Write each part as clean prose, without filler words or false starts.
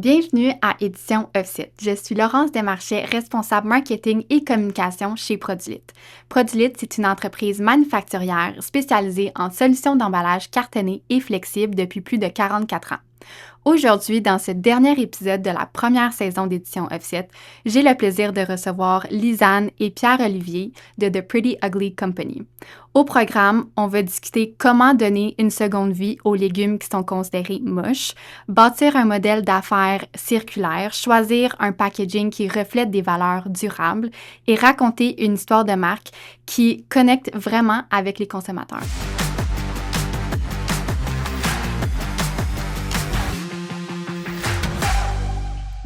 Bienvenue à Édition Offsite. Je suis Laurence Desmarchais, responsable marketing et communication chez Produlite. Produlite, c'est une entreprise manufacturière spécialisée en solutions d'emballage cartonnées et flexibles depuis plus de 44 ans. Aujourd'hui, dans ce dernier épisode de la première saison d'Édition Offsite, j'ai le plaisir de recevoir Lisanne et Pierre-Olivier de The Pretty Ugly Company. Au programme, on va discuter comment donner une seconde vie aux légumes qui sont considérés moches, bâtir un modèle d'affaires circulaire, choisir un packaging qui reflète des valeurs durables et raconter une histoire de marque qui connecte vraiment avec les consommateurs.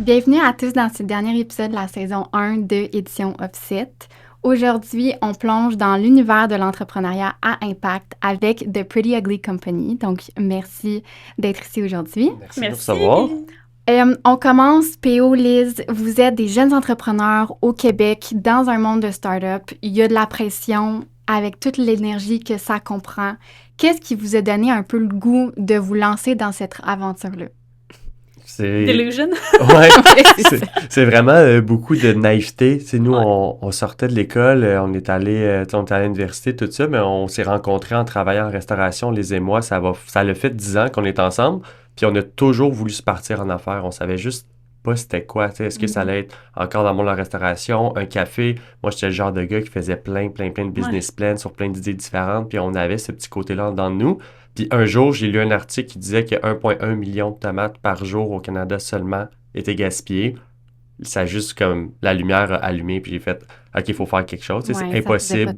Bienvenue à tous dans ce dernier épisode de la saison 1 de Édition Offsite. Aujourd'hui, on plonge dans l'univers de l'entrepreneuriat à impact avec The Pretty Ugly Company. Donc, merci d'être ici aujourd'hui. Merci de nous recevoir. On commence, PO, Liz, vous êtes des jeunes entrepreneurs au Québec dans un monde de start-up. Il y a de la pression avec toute l'énergie que ça comprend. Qu'est-ce qui vous a donné un peu le goût de vous lancer dans cette aventure-là? Delusion. Ouais, c'est vraiment beaucoup de naïveté. T'sais, nous, on sortait de l'école, on est allé à l'université, tout ça, mais on s'est rencontrés en travaillant en restauration, Liz et moi. Ça l'a fait 10 ans qu'on est ensemble, puis on a toujours voulu se partir en affaires. On savait juste pas c'était quoi. Est-ce que ça allait être encore dans le monde de la restauration, un café? Moi, j'étais le genre de gars qui faisait plein de business plans sur plein d'idées différentes, puis on avait ce petit côté-là dans nous. Puis un jour, j'ai lu un article qui disait que 1,1 million de tomates par jour au Canada seulement étaient gaspillées. Ça a juste comme la lumière a allumé, puis j'ai fait « OK, il faut faire quelque chose. » C'est impossible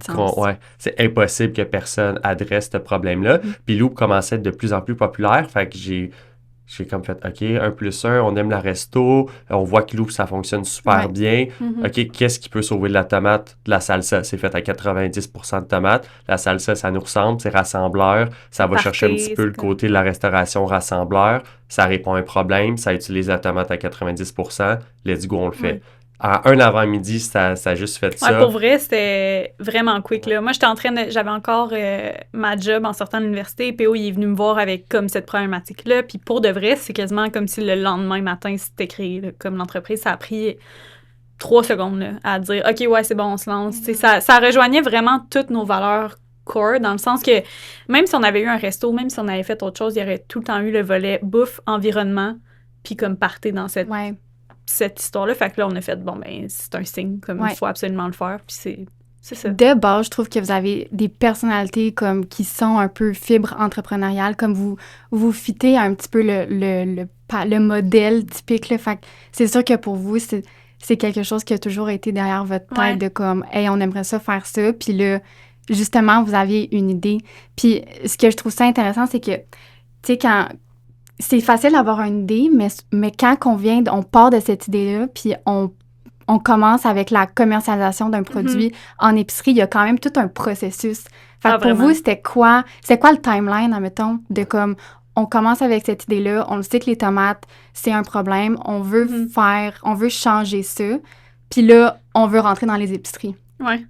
c'est impossible que personne adresse ce problème-là. Puis Loop commençait à être de plus en plus populaire, fait que j'ai comme fait, OK, 1+1, on aime la resto, on voit que Loop, ça fonctionne super bien. OK, qu'est-ce qui peut sauver de la tomate? De la salsa, c'est fait à 90% de tomates. La salsa, ça nous ressemble, c'est rassembleur. Ça va chercher un petit peu le côté de la restauration rassembleur. Ça répond à un problème, ça utilise la tomate à 90%. Let's go, on le fait. À un avant-midi, ça a juste fait ça. Pour vrai, c'était vraiment quick. Là. Moi, j'avais encore ma job en sortant de l'université. PO, il est venu me voir avec comme cette problématique-là. Puis pour de vrai, c'est quasiment comme si le lendemain matin, c'était créé. Là. Comme l'entreprise, ça a pris 3 secondes là, à dire « OK, ouais, c'est bon, on se lance. » Ça rejoignait vraiment toutes nos valeurs core, dans le sens que même si on avait eu un resto, même si on avait fait autre chose, il y aurait tout le temps eu le volet bouffe, environnement, puis comme partir dans cette histoire-là. Fait que là, on a fait, bon, ben, c'est un signe, comme il faut absolument le faire, puis c'est ça. De base, je trouve que vous avez des personnalités comme qui sont un peu fibres entrepreneuriales, comme vous fitez un petit peu le modèle typique, là. Fait que c'est sûr que pour vous, c'est quelque chose qui a toujours été derrière votre tête de comme, hey, on aimerait ça faire ça, puis là, justement, vous aviez une idée. Puis ce que je trouve ça intéressant, c'est que, tu sais, quand c'est facile d'avoir une idée, mais quand on part de cette idée-là, puis on commence avec la commercialisation d'un produit en épicerie, il y a quand même tout un processus. Fait que pour vous, c'est quoi le timeline, admettons, de comme, on commence avec cette idée-là, on le sait que les tomates, c'est un problème, on veut on veut changer ça, puis là, on veut rentrer dans les épiceries. Ouais.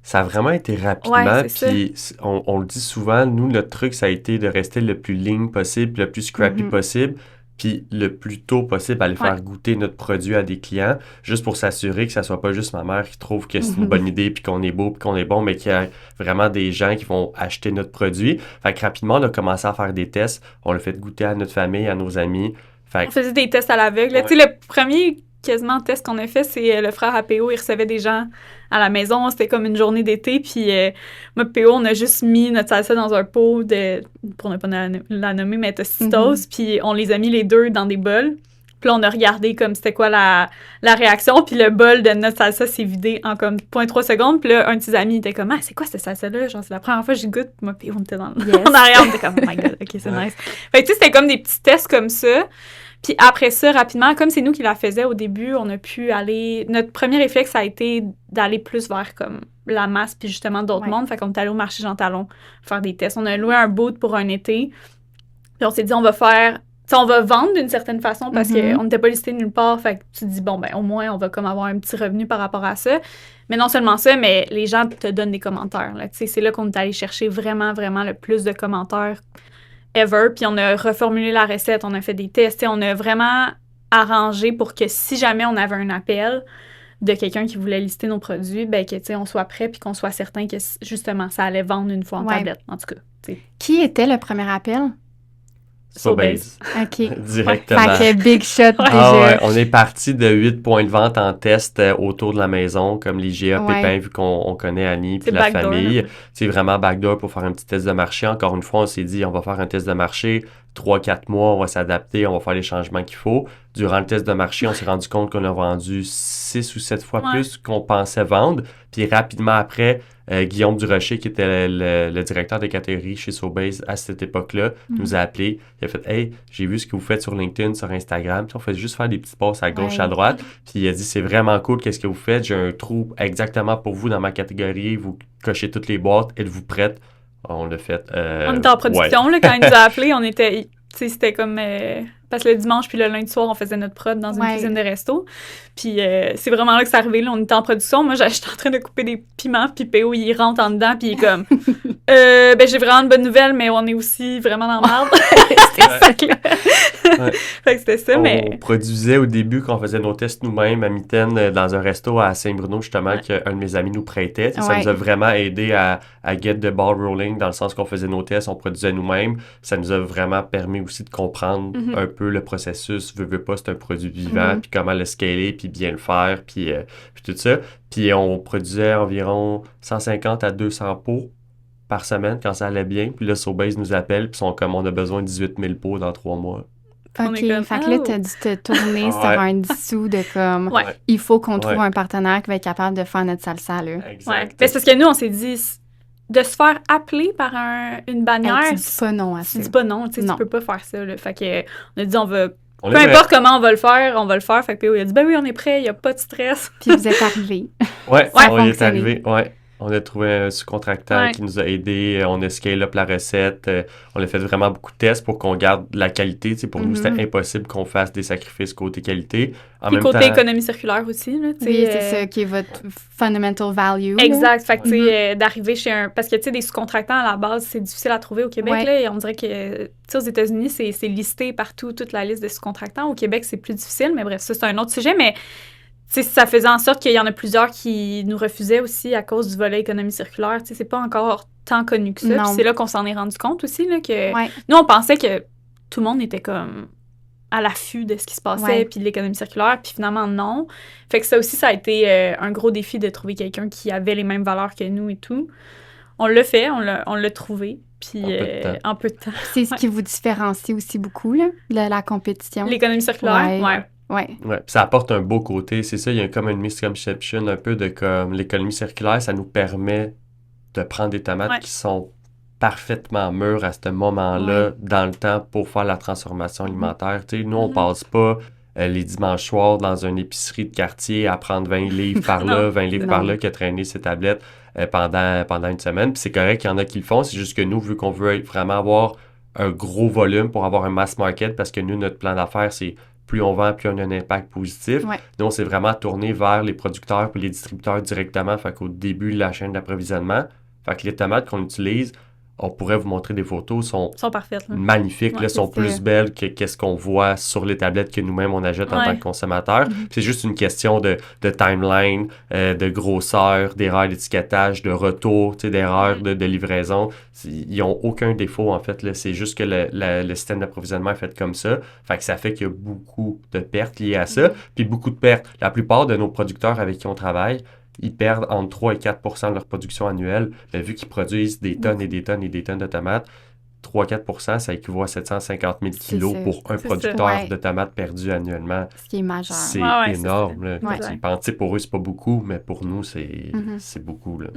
Ça a vraiment été rapidement, puis on le dit souvent, nous, notre truc, ça a été de rester le plus lean possible, le plus scrappy possible, puis le plus tôt possible aller faire goûter notre produit à des clients, juste pour s'assurer que ça soit pas juste ma mère qui trouve que c'est une bonne idée, puis qu'on est beau, puis qu'on est bon, mais qu'il y a vraiment des gens qui vont acheter notre produit. Fait que rapidement, on a commencé à faire des tests, on l'a fait goûter à notre famille, à nos amis. On faisait des tests à l'aveugle. Tu sais, le premier quasiment test qu'on a fait, c'est le frère à PO, il recevait des gens à la maison, c'était comme une journée d'été, puis moi PO, on a juste mis notre salsa dans un pot pour ne pas la nommer, mais Tostitos, puis on les a mis les deux dans des bols, puis là on a regardé comme c'était quoi la réaction, puis le bol de notre salsa s'est vidé en comme 0.3 secondes, puis là un de ses amis était comme « Ah, c'est quoi cette salsa-là? » Genre, c'est la première fois que j'y goûte, puis moi PO, on était en arrière, on était comme « Oh my God, OK, c'est nice. » Fait que tu sais, c'était comme des petits tests comme ça. Puis après ça, rapidement, comme c'est nous qui la faisions au début, on a pu aller... Notre premier réflexe a été d'aller plus vers comme la masse puis justement d'autres mondes. Fait qu'on est allé au marché Jean Talon faire des tests. On a loué un boot pour un été. Puis on s'est dit, on va faire... T'sais, on va vendre d'une certaine façon parce qu'on n'était pas listé nulle part. Fait que tu te dis, bon, ben au moins, on va comme avoir un petit revenu par rapport à ça. Mais non seulement ça, mais les gens te donnent des commentaires. Là. C'est là qu'on est allé chercher vraiment, vraiment le plus de commentaires. ever. Puis on a reformulé la recette, on a fait des tests, on a vraiment arrangé pour que si jamais on avait un appel de quelqu'un qui voulait lister nos produits, ben que, tu sais, on soit prêt puis qu'on soit certain que, justement, ça allait vendre une fois en tablette, en tout cas. T'sais. Qui était le premier appel? Sobeys. OK. Directement. Fait que big shot déjà. Ah ouais, on est parti de 8 points de vente en test autour de la maison, comme l'IGA, Pépin, vu qu'on connaît Annie puis la famille. C'est vraiment backdoor pour faire un petit test de marché. Encore une fois, on s'est dit, on va faire un test de marché, 3-4 mois, on va s'adapter, on va faire les changements qu'il faut. Durant le test de marché, on s'est rendu compte qu'on a vendu 6 ou 7 fois plus qu'on pensait vendre. Puis rapidement après, Guillaume Durocher, qui était le directeur des catégories chez Sobeys à cette époque-là, nous a appelé. Il a fait « Hey, j'ai vu ce que vous faites sur LinkedIn, sur Instagram. » Puis on fait juste faire des petites passes à gauche, à droite. Puis il a dit « C'est vraiment cool, qu'est-ce que vous faites? J'ai un trou exactement pour vous dans ma catégorie. Vous cochez toutes les boîtes. Êtes-vous prête? » On l'a fait. On était en production, là, quand il nous a appelés. On était... C'était comme... parce que le dimanche puis le lundi soir, on faisait notre prod dans une cuisine de resto. Puis c'est vraiment là que c'est arrivé. Là, on était en production. Moi, j'étais en train de couper des piments. Puis PO, il rentre en dedans. Puis il est comme... ben, j'ai vraiment une bonne nouvelle, mais on est aussi vraiment dans la merde. C'était ça. Fait que c'était ça, on produisait au début, quand on faisait nos tests nous-mêmes à mitaine dans un resto à Saint-Bruno, justement, qu'un de mes amis nous prêtait. Ça nous a vraiment aidé à get the ball rolling, dans le sens qu'on faisait nos tests, on produisait nous-mêmes. Ça nous a vraiment permis aussi de comprendre un peu le processus. Veux pas, c'est un produit vivant, puis comment le scaler, puis bien le faire, puis tout ça. Puis on produisait environ 150 à 200 pots par semaine quand ça allait bien. Puis là, Sobeys nous appelle, puis sont comme, on a besoin de 18 000 pots dans 3 mois. OK, fait que là, t'as dû te tourner sur un dissous de comme, il faut qu'on trouve un partenaire qui va être capable de faire notre salsa, là. Exact. C'est parce que nous, on s'est dit, de se faire appeler par une bannière... tu dis pas non à ça. Tu dis pas non, tu sais, tu peux pas faire ça, là. Fait que, on a dit, peu importe comment on va le faire. Fait que PO, il a dit, ben oui, on est prêt, il y a pas de stress. Puis vous êtes arrivés. On y est arrivé, On a trouvé un sous-contractant qui nous a aidés. On a scale up la recette. On a fait vraiment beaucoup de tests pour qu'on garde la qualité. Pour nous, c'était impossible qu'on fasse des sacrifices côté qualité. Puis côté économie circulaire aussi. Là, oui, c'est ça qui est votre fundamental value. Exact. Là. Fait que, tu sais, d'arriver chez un... Parce que, tu sais, des sous-contractants, à la base, c'est difficile à trouver au Québec. Là, et on dirait que, tu sais, aux États-Unis, c'est listé partout, toute la liste de sous-contractants. Au Québec, c'est plus difficile. Mais bref, ça, c'est un autre sujet. Mais... ça faisait en sorte qu'il y en a plusieurs qui nous refusaient aussi à cause du volet économie circulaire. T'sais, c'est pas encore tant connu que ça. Puis c'est là qu'on s'en est rendu compte aussi. Là, que nous, on pensait que tout le monde était comme à l'affût de ce qui se passait puis de l'économie circulaire. Puis finalement, non. Fait que ça aussi, ça a été un gros défi de trouver quelqu'un qui avait les mêmes valeurs que nous et tout. On l'a fait, on l'a trouvé. Puis en peu de temps. C'est ce qui vous différencie aussi beaucoup, là, de la compétition. L'économie circulaire, Ouais. Ça apporte un beau côté, c'est ça, il y a comme une misconception un peu de comme l'économie circulaire, ça nous permet de prendre des tomates qui sont parfaitement mûres à ce moment-là dans le temps pour faire la transformation alimentaire. Tu sais, nous, on passe pas les dimanches soirs dans une épicerie de quartier à prendre 20 livres par là, 20 livres par là, qui a traîné ses tablettes pendant une semaine. Puis c'est correct qu'il y en a qui le font, c'est juste que nous, vu qu'on veut vraiment avoir un gros volume pour avoir un mass market, parce que nous, notre plan d'affaires, c'est plus on vend, plus on a un impact positif. Nous, on s'est vraiment tourné vers les producteurs et les distributeurs directement, fait qu'au début de la chaîne d'approvisionnement. Fait que les tomates qu'on utilise, on pourrait vous montrer des photos, sont parfaites, là. Magnifiques, là, sont plus belles que qu'est-ce qu'on voit sur les tablettes que nous-mêmes on achète en tant que consommateurs. C'est juste une question de timeline, de grosseur, d'erreurs d'étiquetage, de retour, d'erreurs de livraison. Ils n'ont aucun défaut, en fait. Là. C'est juste que le système d'approvisionnement est fait comme ça. Fait que ça fait qu'il y a beaucoup de pertes liées à ça. Puis beaucoup de pertes. La plupart de nos producteurs avec qui on travaille, ils perdent entre 3 et 4 % de leur production annuelle. Mais vu qu'ils produisent des tonnes et des tonnes et des tonnes de tomates, 3-4 %, ça équivaut à 750 000 kilos pour un producteur de tomates perdu annuellement. Ce qui est majeur. C'est énorme. Là. Pour eux, c'est pas beaucoup, mais pour nous, c'est beaucoup. Là.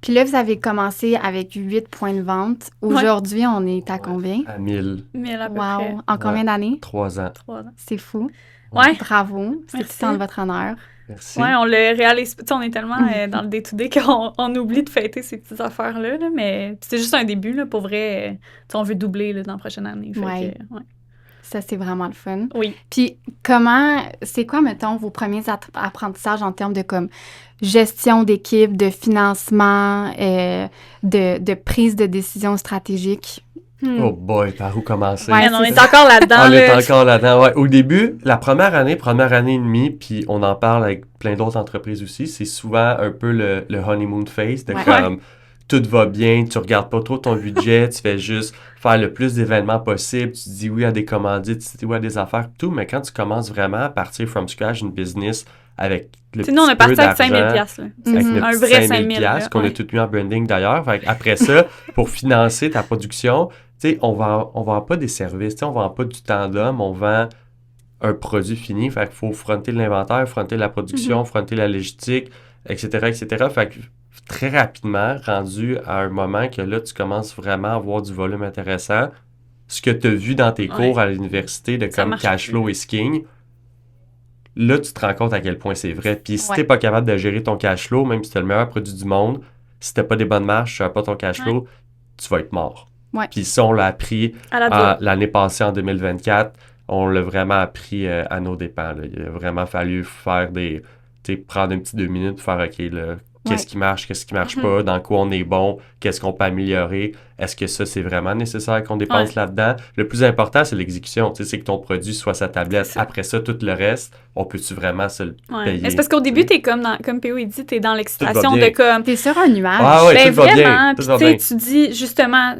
Puis là, vous avez commencé avec 8 points de vente. Aujourd'hui, on est à combien? À 1000. 1000 à peu près. En combien d'années? 3 ans. C'est fou. Ouais. Bravo. C'est tout en votre honneur. Merci. Ouais, on le réalise. On est tellement dans le day-to-day qu'on oublie de fêter ces petites affaires-là. Là, mais c'est juste un début. Là, pour vrai, on veut doubler là, dans la prochaine année. Ça, c'est vraiment le fun. Oui. Puis, c'est quoi, mettons, vos premiers apprentissages en termes de comme gestion d'équipe, de financement, de prise de décision stratégique Oh boy, par où commencer? Ouais, on est encore là-dedans. On est là. encore là-dedans, ouais. Au début, la première année et demie, puis on en parle avec plein d'autres entreprises aussi, c'est souvent un peu le honeymoon phase, de Ouais. comme tout va bien, tu regardes pas trop ton budget, tu fais juste faire le plus d'événements possible, tu dis oui à des commandites, tu dis oui à des affaires, tout, mais quand tu commences vraiment à partir from scratch une business avec le petit Nous, on est parti peu avec 5 000 d'argent, piastres, là. avec Mhm. notre Un petit vrai 5 000 5 000 là, piastres qu'on a ouais. tout mis en branding d'ailleurs. Fait après ça, pour financer ta production, tu sais, on vend pas des services, tu sais, on vend pas du temps d'homme, on vend un produit fini. Fait qu'il faut fronter l'inventaire, fronter la production, fronter la logistique, etc., etc. Fait que très rapidement, rendu à un moment que là, tu commences vraiment à avoir du volume intéressant, ce que tu as vu dans tes cours à l'université de Ça comme marche cash plus. flow et skiing, là, tu te rends compte à quel point c'est vrai. Puis si Ouais. t'es pas capable de gérer ton cash flow, même si t'as le meilleur produit du monde, si t'as pas des bonnes marges, tu n'as pas ton cash flow, tu vas être mort. Ouais. Puis ça, on l'a appris À la dure. l'année passée, en 2024. On l'a vraiment appris à nos dépens, là. Il a vraiment fallu faire prendre un petit 2 minutes pour faire OK, là, qu'est-ce qui marche, qu'est-ce qui marche pas, dans quoi on est bon, qu'est-ce qu'on peut améliorer, est-ce que ça, c'est vraiment nécessaire qu'on dépense là-dedans? Le plus important, c'est l'exécution, c'est que ton produit soit sa tablette. C'est ça. Après ça, tout le reste, on peut-tu vraiment se le payer? Mais c'est parce qu'au début, t'es comme PO, il dit, t'es dans l'excitation bien. de comme... T'es sur un nuage. Ah ouais, Ben tout va bien, vraiment, tout puis va tu sais, bien. tu dis justement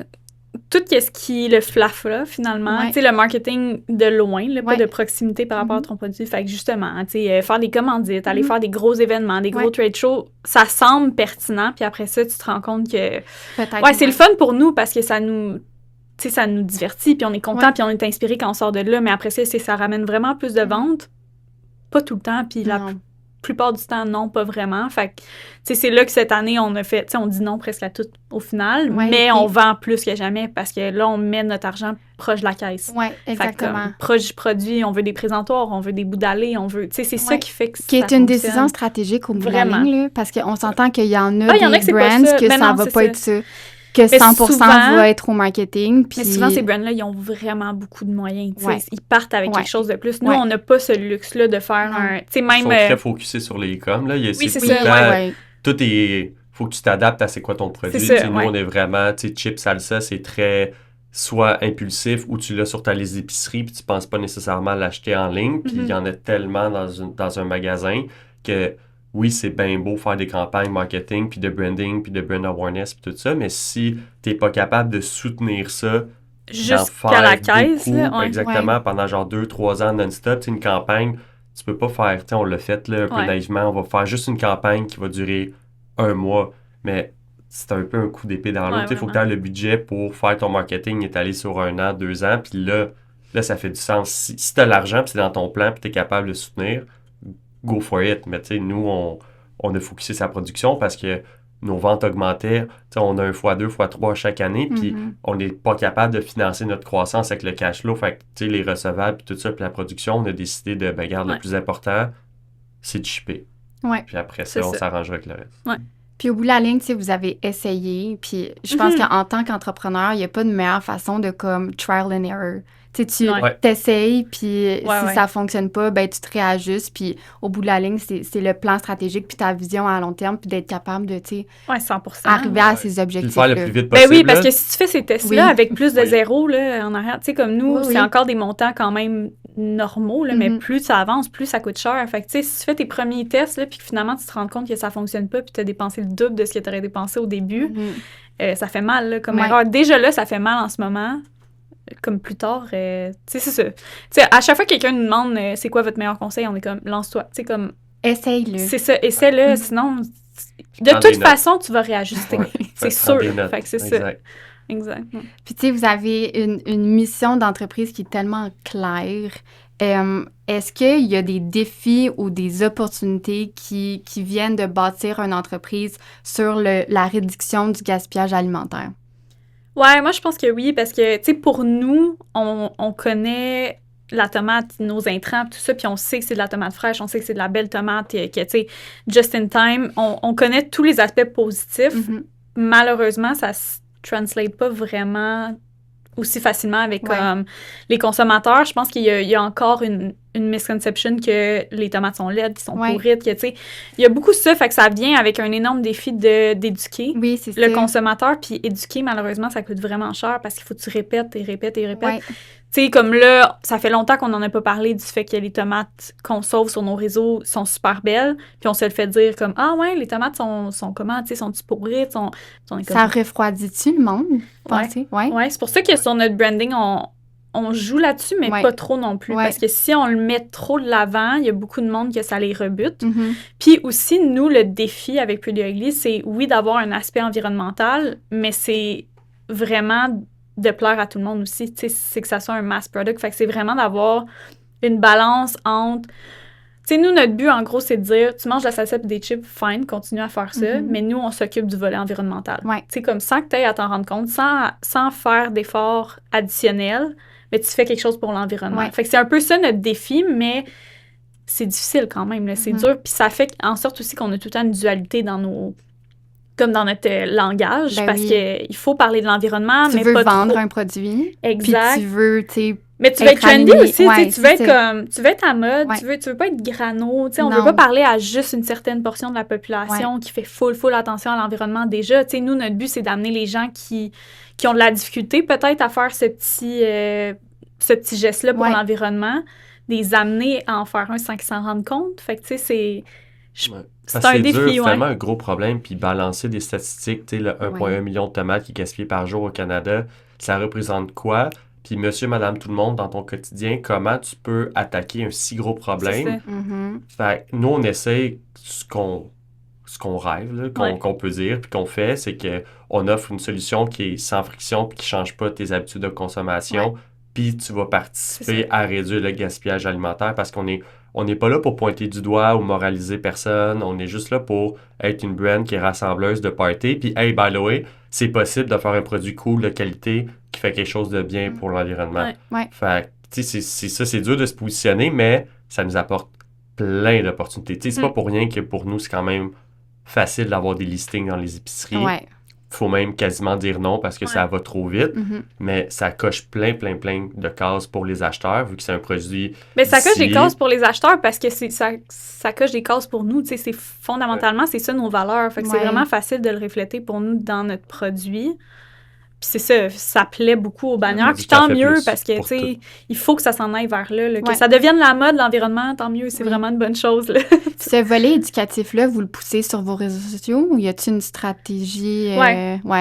tout ce qui est le flafla finalement, Ouais. tu sais le marketing de loin, là, pas Ouais. de proximité par rapport à ton produit, fait que justement, tu sais faire des commandites, aller faire des gros événements, des gros Ouais. trade shows, ça semble pertinent, puis après ça tu te rends compte que Peut-être. ouais, c'est le fun pour nous parce que ça nous tu sais ça nous divertit, puis on est content, Ouais. puis on est inspiré quand on sort de là, mais après ça ça ramène vraiment plus de ventes, pas tout le temps, puis la Non. plupart du temps, non, pas vraiment. Fait que, tu sais, c'est là que cette année, on a fait, tu sais, on dit non presque à tout au final, Ouais, mais puis- on vend plus que jamais parce que là, on met notre argent proche de la caisse. Ouais, Fait que, exactement. comme, proche du produit, on veut des présentoirs, on veut des bouts d'allées, on veut, tu sais, c'est ça Ouais. qui fait que Qui est ça une fonctionne. décision stratégique au bout de la Vraiment. ligne, là, parce qu'on s'entend qu'il y en a Ah, il y en a des que c'est pas brands ça. que Ben ça non, va c'est pas ça. être ça. Que Mais 100% souvent- va être au marketing. Puis... Mais souvent, ces brands-là, ils ont vraiment beaucoup de moyens. tu sais. Ouais. Ils partent avec Ouais. quelque chose de plus. Nous, Ouais. on n'a pas ce luxe-là de faire Non. un... Tu sais, Ils même... sont très focusés sur les e-com. Là. c'est tout ça. le temps, Ouais. tout est... faut que tu t'adaptes à c'est quoi ton produit. C'est ça, Tu sais, nous, ouais. on est vraiment... Tu sais, chips, salsa, c'est très soit impulsif ou tu l'as sur ta liste d'épicerie puis tu penses pas nécessairement l'acheter en ligne. Puis il y en a tellement dans un magasin que... Oui, c'est bien beau faire des campagnes marketing, puis de branding, puis de brand awareness, puis tout ça, mais si t'es pas capable de soutenir ça, d'en jusqu'à la faire caisse, beaucoup, là, ouais. exactement, pendant genre 2-3 ans non-stop, une campagne, tu peux pas faire, on l'a fait là, un peu Ouais. naïvement, on va faire juste une campagne qui va durer 1 mois, mais c'est un peu un coup d'épée dans l'eau. Ouais, Il faut que tu aies le budget pour faire ton marketing étalé sur 1 an, 2 ans, puis là, ça fait du sens. Si tu as l'argent, puis c'est dans ton plan, puis tu es capable de soutenir, go for it. Mais tu sais, nous, on a focusé sa production parce que nos ventes augmentaient. Tu sais, on a un x2, x3 chaque année, puis on n'est pas capable de financer notre croissance avec le cash flow. Fait que, tu sais, les recevables, puis tout ça, puis la production, on a décidé de, ben, regarde, le plus important, c'est de shipper. Ouais. Puis après C'est ça, on ça. s'arrangera avec le reste. Puis au bout de la ligne, tu sais, vous avez essayé. Puis je pense qu'en tant qu'entrepreneur, il n'y a pas de meilleure façon de comme trial and error. Tu sais, Ouais. t'essayes, puis si ouais. ça fonctionne pas, ben tu te réajustes. Puis au bout de la ligne, c'est le plan stratégique, puis ta vision à long terme, puis d'être capable de, tu sais, Ouais, 100%. arriver à ces Puis le objectifs-là. faire le plus vite Ben possible. oui, parce là. que si tu fais ces tests-là Oui. avec plus de Oui. zéro là, en arrière, tu sais, comme nous, Oui, c'est oui. encore des montants quand même normaux, là, mais Mhm. plus ça avance, plus ça coûte cher. Fait que, tu sais, si tu fais tes premiers tests, là, puis que finalement, tu te rends compte que ça fonctionne pas, puis tu as dépensé le double de ce que tu aurais dépensé au début, ça fait mal, là, comme Ouais. erreur. Déjà là, ça fait mal en ce moment. Comme plus tard, tu sais, c'est ça. Tu sais, à chaque fois que quelqu'un nous demande c'est quoi votre meilleur conseil, on est comme, lance-toi. Tu sais, comme, Essaye-le. c'est ça, essaie-le, Mhm. sinon, de prends des toute notes. façon, tu vas réajuster. Ouais. C'est Prends sûr. des notes. Fait que c'est ça. Exact. Exact. Puis, tu sais, vous avez une mission d'entreprise qui est tellement claire. Est-ce qu'il y a des défis ou des opportunités qui viennent de bâtir une entreprise sur la réduction du gaspillage alimentaire? Ouais, moi, je pense que oui, parce que, tu sais, pour nous, on connaît la tomate, nos intrants, tout ça, puis on sait que c'est de la tomate fraîche, on sait que c'est de la belle tomate, que, tu sais, just in time, on connaît tous les aspects positifs. Mhm. Malheureusement, ça se translate pas vraiment aussi facilement avec Ouais. les consommateurs. Je pense qu'il y a encore une une misconception que les tomates sont laides, qu'ils sont pourrites, que, tu sais, il y a beaucoup de ça, fait que ça vient avec un énorme défi d'éduquer le consommateur, puis éduquer, malheureusement, ça coûte vraiment cher parce qu'il faut que tu répètes et répètes et répètes. Ouais. Tu sais, comme là, ça fait longtemps qu'on n'en a pas parlé du fait que les tomates qu'on sauve sur nos réseaux sont super belles, puis on se le fait dire comme « Ah ouais, les tomates sont comment, tu sais, sont-tu pourrites? » Ça refroidit-tu le monde, pensez? Ouais, c'est pour ça que sur notre branding, on joue là-dessus, mais pas trop non plus. Parce que si on le met trop de l'avant, il y a beaucoup de monde que ça les rebute. Mm-hmm. Puis aussi, nous, le défi avec Pretty Ugly, c'est oui d'avoir un aspect environnemental, mais c'est vraiment de plaire à tout le monde aussi. Tu sais, c'est que ça soit un mass product. Fait que c'est vraiment d'avoir une balance entre... Tu sais, nous, notre but, en gros, c'est de dire, tu manges de la salsa et des chips, fine, continue à faire ça, mais nous, on s'occupe du volet environnemental. Ouais. Tu sais, comme sans que tu aies à t'en rendre compte, sans faire d'efforts additionnels, mais tu fais quelque chose pour l'environnement. Ouais. Fait que c'est un peu ça notre défi, mais c'est difficile quand même, là. C'est dur, puis ça fait en sorte aussi qu'on a tout le temps une dualité dans notre langage, parce qu'il faut parler de l'environnement, mais pas trop. Tu veux vendre un produit, exact. Puis tu veux, tu sais... Mais tu veux être trendy aussi, tu veux être à mode, tu veux pas être grano, tu sais, on veut pas parler à juste une certaine portion de la population qui fait full attention à l'environnement déjà. Tu sais, nous, notre but, c'est d'amener les gens qui ont de la difficulté peut-être à faire ce petit geste-là pour l'environnement, les amener à en faire un sans qu'ils s'en rendent compte. Fait que, tu sais, c'est un défi, c'est vraiment un gros problème, puis balancer des statistiques, tu sais, le 1,1 million de tomates qui est gaspillé par jour au Canada, ça représente quoi? Puis monsieur, madame, tout le monde, dans ton quotidien, comment tu peux attaquer un si gros problème? Fait que nous, on essaie ce qu'on rêve, là, qu'on peut dire, puis qu'on fait, c'est qu'on offre une solution qui est sans friction, puis qui ne change pas tes habitudes de consommation, puis tu vas participer à réduire le gaspillage alimentaire, parce qu'on n'est pas là pour pointer du doigt ou moraliser personne, on est juste là pour être une brand qui est rassembleuse de party, puis hey, by the way, c'est possible de faire un produit cool, de qualité, qui fait quelque chose de bien pour l'environnement. Fait tu sais, c'est dur de se positionner, mais ça nous apporte plein d'opportunités. Tu sais, c'est pas pour rien que pour nous, c'est quand même facile d'avoir des listings dans les épiceries. Faut même quasiment dire non parce que ça va trop vite, mais ça coche plein de cases pour les acheteurs, vu que c'est un produit... Mais ça coche des cases pour les acheteurs parce que ça coche des cases pour nous. C'est fondamentalement, c'est ça nos valeurs. Fait que c'est vraiment facile de le refléter pour nous dans notre produit. Puis c'est ça plaît beaucoup aux bannières. Puis tant mieux, parce que, tu sais, il faut que ça s'en aille vers là. Que ça devienne la mode, l'environnement, tant mieux. C'est vraiment une bonne chose, là. Ce volet éducatif-là, vous le poussez sur vos réseaux sociaux ou y a-t-il une stratégie?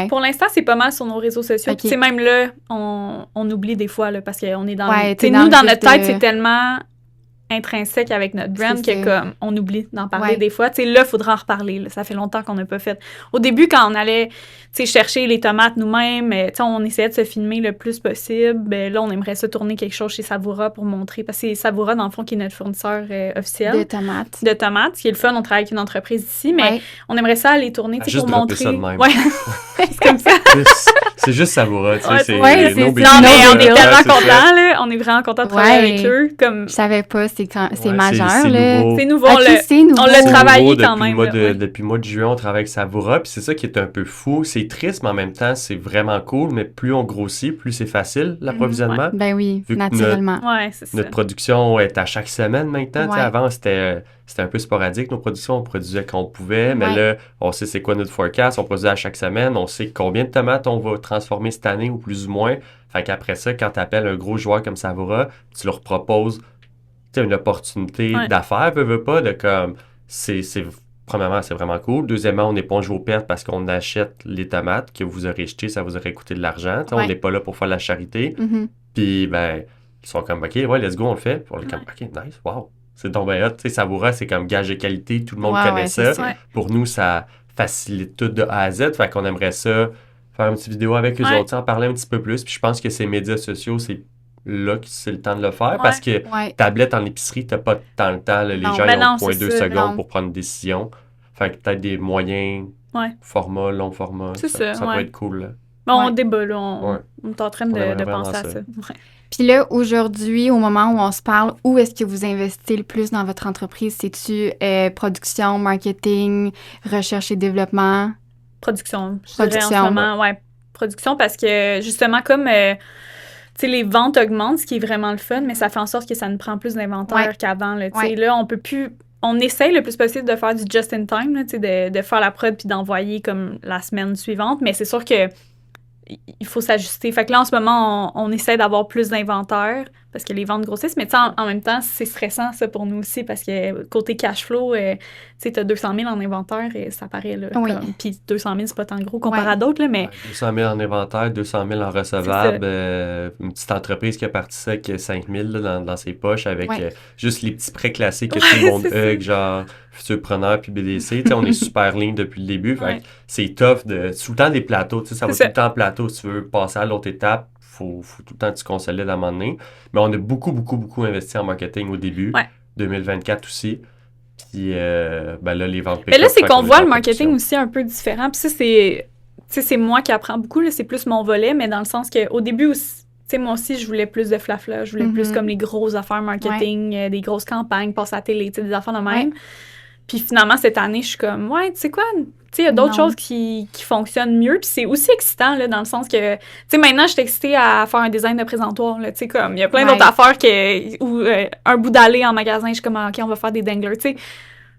Pour l'instant, c'est pas mal sur nos réseaux sociaux. Tu sais, même là, on oublie des fois, là, parce qu'on est dans... tu sais, nous, dans notre tête, c'est tellement intrinsèque avec notre brand que comme on oublie d'en parler des fois. Tu sais, là, il faudra en reparler. Là. Ça fait longtemps qu'on n'a pas fait. Au début, quand on allait chercher les tomates nous-mêmes, on essayait de se filmer le plus possible. Ben, là, on aimerait ça tourner quelque chose chez Savoura pour montrer. Parce que c'est Savoura, dans le fond, qui est notre fournisseur officiel. De tomates. De tomates. Ce qui est le fun, on travaille avec une entreprise ici, mais on aimerait ça aller tourner pour montrer. Ça de même. C'est comme ça. C'est juste Savoura, tu sais. Non, mais on est tellement contents, là. On est vraiment contents de travailler avec eux. Comme... Je savais pas, c'est majeur, là. C'est nouveau. On l'a travaillé quand même. Depuis le mois de juin, on travaille avec Savoura, puis c'est ça qui est un peu fou. C'est triste, mais en même temps, c'est vraiment cool. Mais plus on grossit, plus c'est facile, l'approvisionnement. Ben oui, naturellement. Notre production est à chaque semaine maintenant. Avant, c'était un peu sporadique, nos productions. On produisait quand on pouvait, mais là, on sait c'est quoi notre forecast. On produit à chaque semaine. On sait combien de tomates on va transformer cette année ou plus ou moins. Fait qu'après ça, quand tu appelles un gros joueur comme Savoura, tu leur proposes une opportunité d'affaires, veux pas, de comme... Premièrement, c'est vraiment cool. Deuxièmement, on éponge vos pertes parce qu'on achète les tomates que vous aurez achetées, ça vous aurait coûté de l'argent. On n'est pas là pour faire la charité. Puis, ben, ils sont comme, OK, let's go, on le fait. Puis on est comme, OK, nice, wow. C'est donc bien hot. Tu sais, Savoura, c'est comme gage de qualité, tout le monde connaît ça. Pour nous, ça facilite tout de A à Z. Fait qu'on aimerait ça, faire une petite vidéo avec eux autres, en parler un petit peu plus. Puis je pense que ces médias sociaux, c'est là que c'est le temps de le faire parce que tablette en épicerie, t'as pas tant le temps. Là, les gens ils ont 0,2 secondes pour prendre une décision. Fait que peut-être des moyens, format, long format, ça peut être cool. Là. Bon, on débat, là. On est en train de penser à ça. Puis là, aujourd'hui, au moment où on se parle, où est-ce que vous investissez le plus dans votre entreprise? C'est-tu production, marketing, recherche et développement? Production. Je dirais en ce moment, production, parce que justement, comme... sais, les ventes augmentent, ce qui est vraiment le fun, mais ça fait en sorte que ça nous prend plus d'inventaire qu'avant, là. Tu sais, là, on peut plus... On essaye le plus possible de faire du just-in-time, là, tu sais, de faire la prod puis d'envoyer comme la semaine suivante, mais c'est sûr que il faut s'ajuster. Fait que là, en ce moment, on essaie d'avoir plus d'inventaire parce que les ventes grossissent, mais tu sais, en même temps, c'est stressant, ça, pour nous aussi, parce que côté cash flow, tu sais, t'as 200 000 en inventaire et ça paraît, là, puis 200 000, c'est pas tant gros comparé à d'autres, là, mais... 200 000 en inventaire, 200 000 en recevable, une petite entreprise qui a parti ça avec 5 000 là, dans ses poches, avec juste les petits prêts classiques que tout le monde hug, genre futur preneur puis BDC, tu sais, on est super lean depuis le début, fait que c'est tough de... tout le temps des plateaux, tu sais, ça va tout le temps plateau, si tu veux passer à l'autre étape, faut tout le temps que tu consolides à un moment donné. Mais on a beaucoup investi en marketing au début. 2024 aussi. Puis ben là, les ventes pick-up. Mais là, c'est qu'on voit le marketing aussi un peu différent. Puis ça, c'est moi qui apprends beaucoup. Là, c'est plus mon volet, mais dans le sens qu'au début aussi, tu sais, moi aussi, je voulais plus de flafla. Je voulais plus comme les grosses affaires marketing, des grosses campagnes, passer à la télé, tu sais, des affaires de même. Puis finalement, cette année, je suis comme, tu sais quoi, tu sais, il y a d'autres choses qui fonctionnent mieux. Puis c'est aussi excitant, là, dans le sens que, tu sais, maintenant, je suis excitée à faire un design de présentoir, là, tu sais, comme, il y a plein d'autres affaires ou un bout d'allée en magasin, je suis comme, OK, on va faire des danglers, tu sais.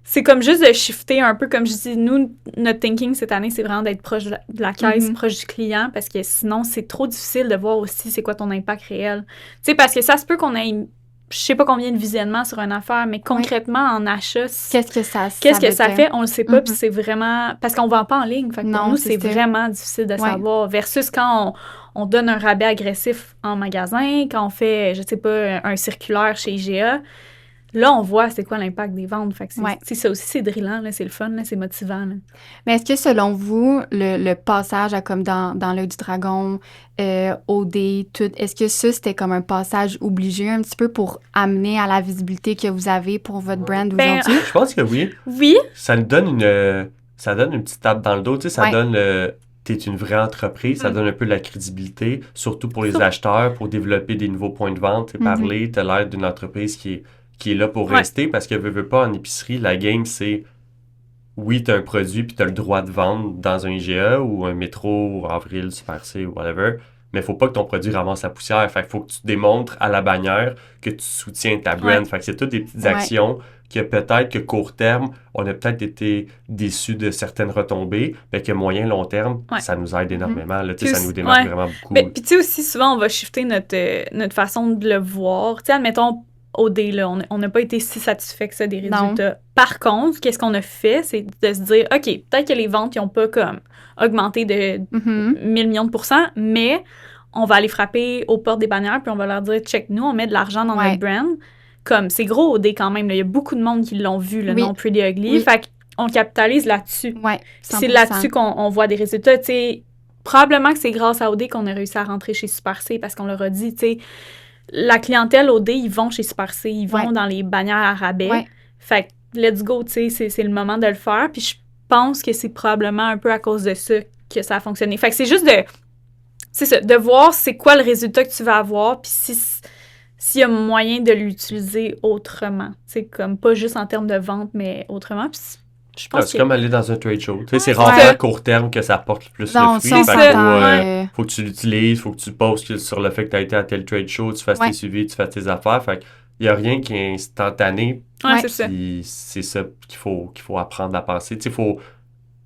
C'est comme juste de shifter un peu, comme je dis, nous, notre thinking cette année, c'est vraiment d'être proche de la caisse, proche du client, parce que sinon, c'est trop difficile de voir aussi c'est quoi ton impact réel. Tu sais, parce que ça se peut qu'on ait... Je sais pas combien de visionnements sur une affaire, mais concrètement, en achat, qu'est-ce que ça fait? On le sait pas, puis c'est vraiment... Parce qu'on vend pas en ligne, fait que pour nous, c'est vraiment difficile de savoir. Versus quand on donne un rabais agressif en magasin, quand on fait, je sais pas, un circulaire chez IGA, là, on voit c'est quoi l'impact des ventes. Fait que c'est ça aussi, c'est drillant, là, c'est le fun, là, c'est motivant. Là. Mais est-ce que, selon vous, le passage à comme dans l'œil du dragon, OD, tout, est-ce que ça, c'était comme un passage obligé un petit peu pour amener à la visibilité que vous avez pour votre brand aujourd'hui? Je pense que oui. Oui. Ça nous donne une petite tape dans le dos, tu sais, ça donne t'es une vraie entreprise, ça donne un peu de la crédibilité, surtout pour les acheteurs, pour développer des nouveaux points de vente, et parler, t'as l'air d'une entreprise qui est là pour rester, parce que veux pas en épicerie, la game, c'est oui, t'as un produit puis t'as le droit de vendre dans un IGA ou un Métro, ou Avril, Super C ou whatever, mais faut pas que ton produit ramasse la poussière. Fait qu'il faut que tu démontres à la bannière que tu soutiens ta brand. Fait que c'est toutes des petites actions que peut-être que court terme, on a peut-être été déçus de certaines retombées, mais que moyen, long terme, ça nous aide énormément. Là, ça nous démarque vraiment beaucoup. Puis tu sais aussi, souvent, on va shifter notre façon de le voir. Tu sais, admettons, OD, là, on n'a pas été si satisfait que ça des résultats. Non. Par contre, qu'est-ce qu'on a fait, c'est de se dire, OK, peut-être que les ventes n'ont pas comme augmenté de 1000 millions de pourcents, mais on va aller frapper aux portes des bannières, puis on va leur dire, check, nous, on met de l'argent dans notre brand. Comme, c'est gros OD quand même. Il y a beaucoup de monde qui l'ont vu, le nom Pretty Ugly. Fait qu'on capitalise là-dessus. C'est là-dessus qu'on voit des résultats. T'sais, probablement que c'est grâce à OD qu'on a réussi à rentrer chez Super C, parce qu'on leur a dit, tu sais, la clientèle OD, ils vont chez Super C, ils vont dans les bannières à rabais. Fait que let's go, tu sais, c'est le moment de le faire. Puis je pense que c'est probablement un peu à cause de ça que ça a fonctionné. Fait que c'est juste de voir c'est quoi le résultat que tu vas avoir, puis s'il y a moyen de l'utiliser autrement. C'est comme pas juste en termes de vente, mais autrement. Puis je pense c'est comme aller dans un trade show. Tu sais, c'est rarement à court terme que ça porte plus le fruit. Faut que tu l'utilises, faut que tu postes sur le fait que tu as été à tel trade show, tu fasses tes suivis, tu fasses tes affaires. Fait qu'il n'y a rien qui est instantané. C'est ça qu'il faut apprendre à penser. Tu sais,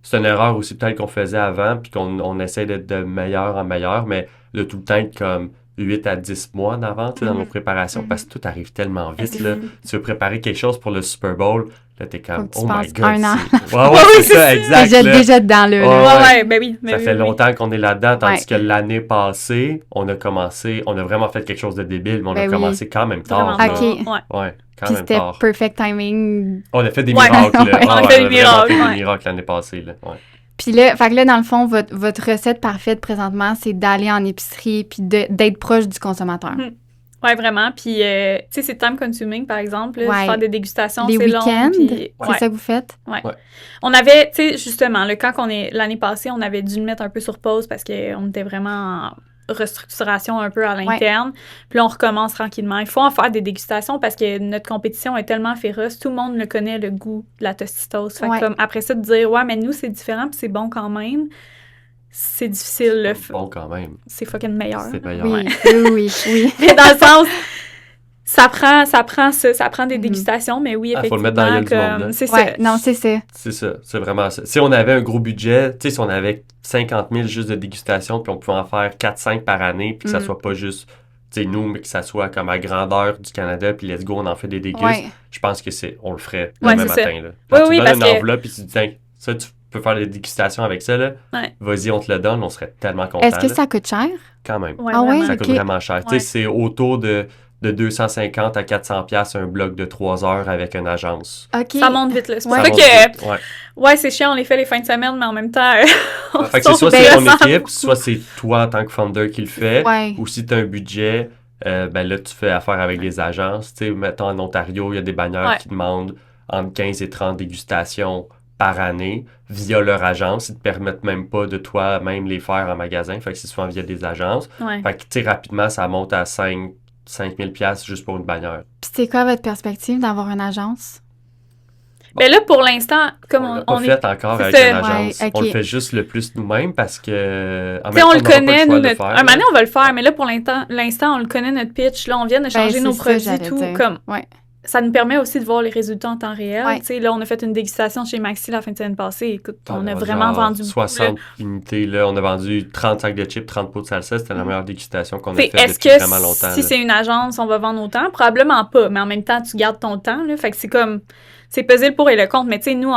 c'est une erreur aussi peut-être qu'on faisait avant, puis qu'on essaie d'être de meilleur en meilleur, mais de tout le temps être comme 8 à 10 mois en avant dans nos préparations, parce que tout arrive tellement vite. Là. Tu veux préparer quelque chose pour le Super Bowl, là, t'es comme, oh my God. Un an. C'est ça, exact. Déjà dedans, là. Ben oui. Ça fait longtemps qu'on est là-dedans, tandis que l'année passée, on a vraiment fait quelque chose de débile, mais on a commencé quand même tard. OK. Puis c'était perfect timing. On a fait des miracles. On a fait des miracles l'année passée. Là. Puis là, fait que là, dans le fond, votre recette parfaite présentement, c'est d'aller en épicerie puis d'être proche du consommateur. Oui, vraiment. Puis, tu sais, c'est time consuming, par exemple. Là, faire des dégustations, c'est long. Les week-ends, c'est ça que vous faites? Oui. On avait, tu sais, justement, là, quand l'année passée, on avait dû le mettre un peu sur pause parce qu'on était vraiment en restructuration un peu à l'interne. Puis là, on recommence tranquillement. Il faut en faire des dégustations parce que notre compétition est tellement féroce. Tout le monde le connaît, le goût de la Tostitos. Fait comme, après ça, de dire, ouais, mais nous, c'est différent puis c'est bon quand même. c'est difficile. Bon, quand même. C'est fucking meilleur. C'est meilleur. Oui, oui. Mais dans le sens, ça prend des dégustations, mais oui, effectivement. Faut le mettre dans la gueule du monde, là. C'est Ouais, ça. non, c'est ça. C'est ça, c'est vraiment ça. Si on avait un gros budget, tu sais, si on avait 50 000 juste de dégustation, puis on pouvait en faire 4-5 par année, puis que ça soit pas juste, tu sais, nous, mais que ça soit comme à grandeur du Canada, puis let's go, on en fait des dégustes, Ouais. je pense que on le ferait le Ouais, même c'est matin, là. Oui, Quand tu oui, donnes parce une que- enveloppe, puis tu dis, tiens, ça, tu peux faire des dégustations avec ça, là. Ouais. Vas-y, on te le donne, on serait tellement contents. Est-ce que là. ça coûte cher? Quand même. Ouais, Ah ouais? vraiment. Ça Ok. coûte vraiment cher. Tu Ouais. sais, c'est autour de 250 à 400 pièces un bloc de 3 heures avec une agence. OK. Ça monte vite, là. C'est pour Ouais. ça monte que, vite, ouais. ouais, c'est chiant, on les fait les fins de semaine, mais en même temps, on Fait que c'est sauve soit des c'est ton recettes. équipe, soit c'est toi en tant que founder qui le fait, Ouais. ou si tu as un budget, ben là, tu fais affaire avec des agences. Tu sais, mettons en Ontario, il y a des bannières Ouais. qui demandent entre 15 et 30 dégustations par année via leur agence. Ils te permettent même pas de toi-même les faire en magasin. Fait que c'est souvent via des agences. Ouais. Fait que, tu sais, rapidement, ça monte à 5 000 piastres juste pour une bannière. Puis c'est quoi votre perspective d'avoir une agence? Mais là, pour l'instant, comme On l'a on pas est. fait encore c'est avec ça. une agence. Ouais, ok. On le fait juste le plus nous-mêmes parce que... en Tu sais, même on temps, le n'aura pas connaît, choix nous, de notre... faire, Un là. moment donné, on va le faire, mais là, pour l'instant, on le connaît, notre pitch. Là, on vient de changer Ben, nos c'est ça, produits, j'allais tout. dire. Comme, Ouais. ça nous permet aussi de voir les résultats en temps réel. Ouais. Tu sais, là, on a fait une dégustation chez Maxi la fin de semaine passée. Écoute, on a a vraiment genre vendu beaucoup. 60 unités, là. On a vendu 30 sacs de chips, 30 pots de salsa. C'était la meilleure dégustation qu'on a Fait, faite est-ce depuis que vraiment longtemps. si là. c'est une agence, on va vendre autant? Probablement pas, mais en même temps, tu gardes ton temps. Là, fait que c'est comme... C'est peser le pour et le contre. Mais tu sais, nous,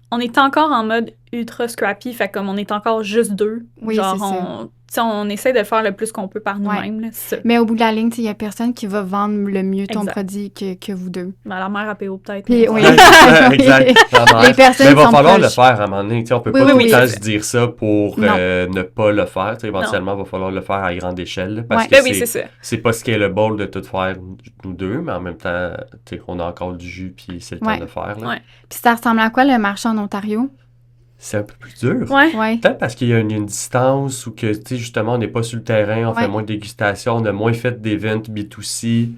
on est encore en mode ultra scrappy. Fait comme on est encore juste deux. Oui, Genre, c'est ça. on essaie de faire le plus qu'on peut par nous-mêmes. Là, c'est ça. Mais au bout de la ligne, il n'y a personne qui va vendre le mieux ton Exact. produit que vous deux. Ben, la mère à PO, peut-être. Puis, mais- oui. Exact. Les personnes Mais il va sont falloir proches. le faire à un moment donné. Tu sais, on peut Oui, pas oui, tout oui, le temps c'est se dire ça pour Non. ne pas le faire. Tu sais, éventuellement, il va falloir le faire à grande échelle. là, Parce Ouais. que Ben oui, c'est ça. c'est pas scalable de tout faire nous deux, mais en même temps, tu sais, on a encore du jus puis c'est le Ouais. temps de le faire. là. Ouais. Puis ça ressemble à quoi le marché en Ontario? C'est un peu plus dur. Ouais. Ouais. Peut-être parce qu'il y a une distance ou que, tu sais, justement, on n'est pas sur le terrain, on Ouais. fait moins de dégustations, on a moins fait d'events B2C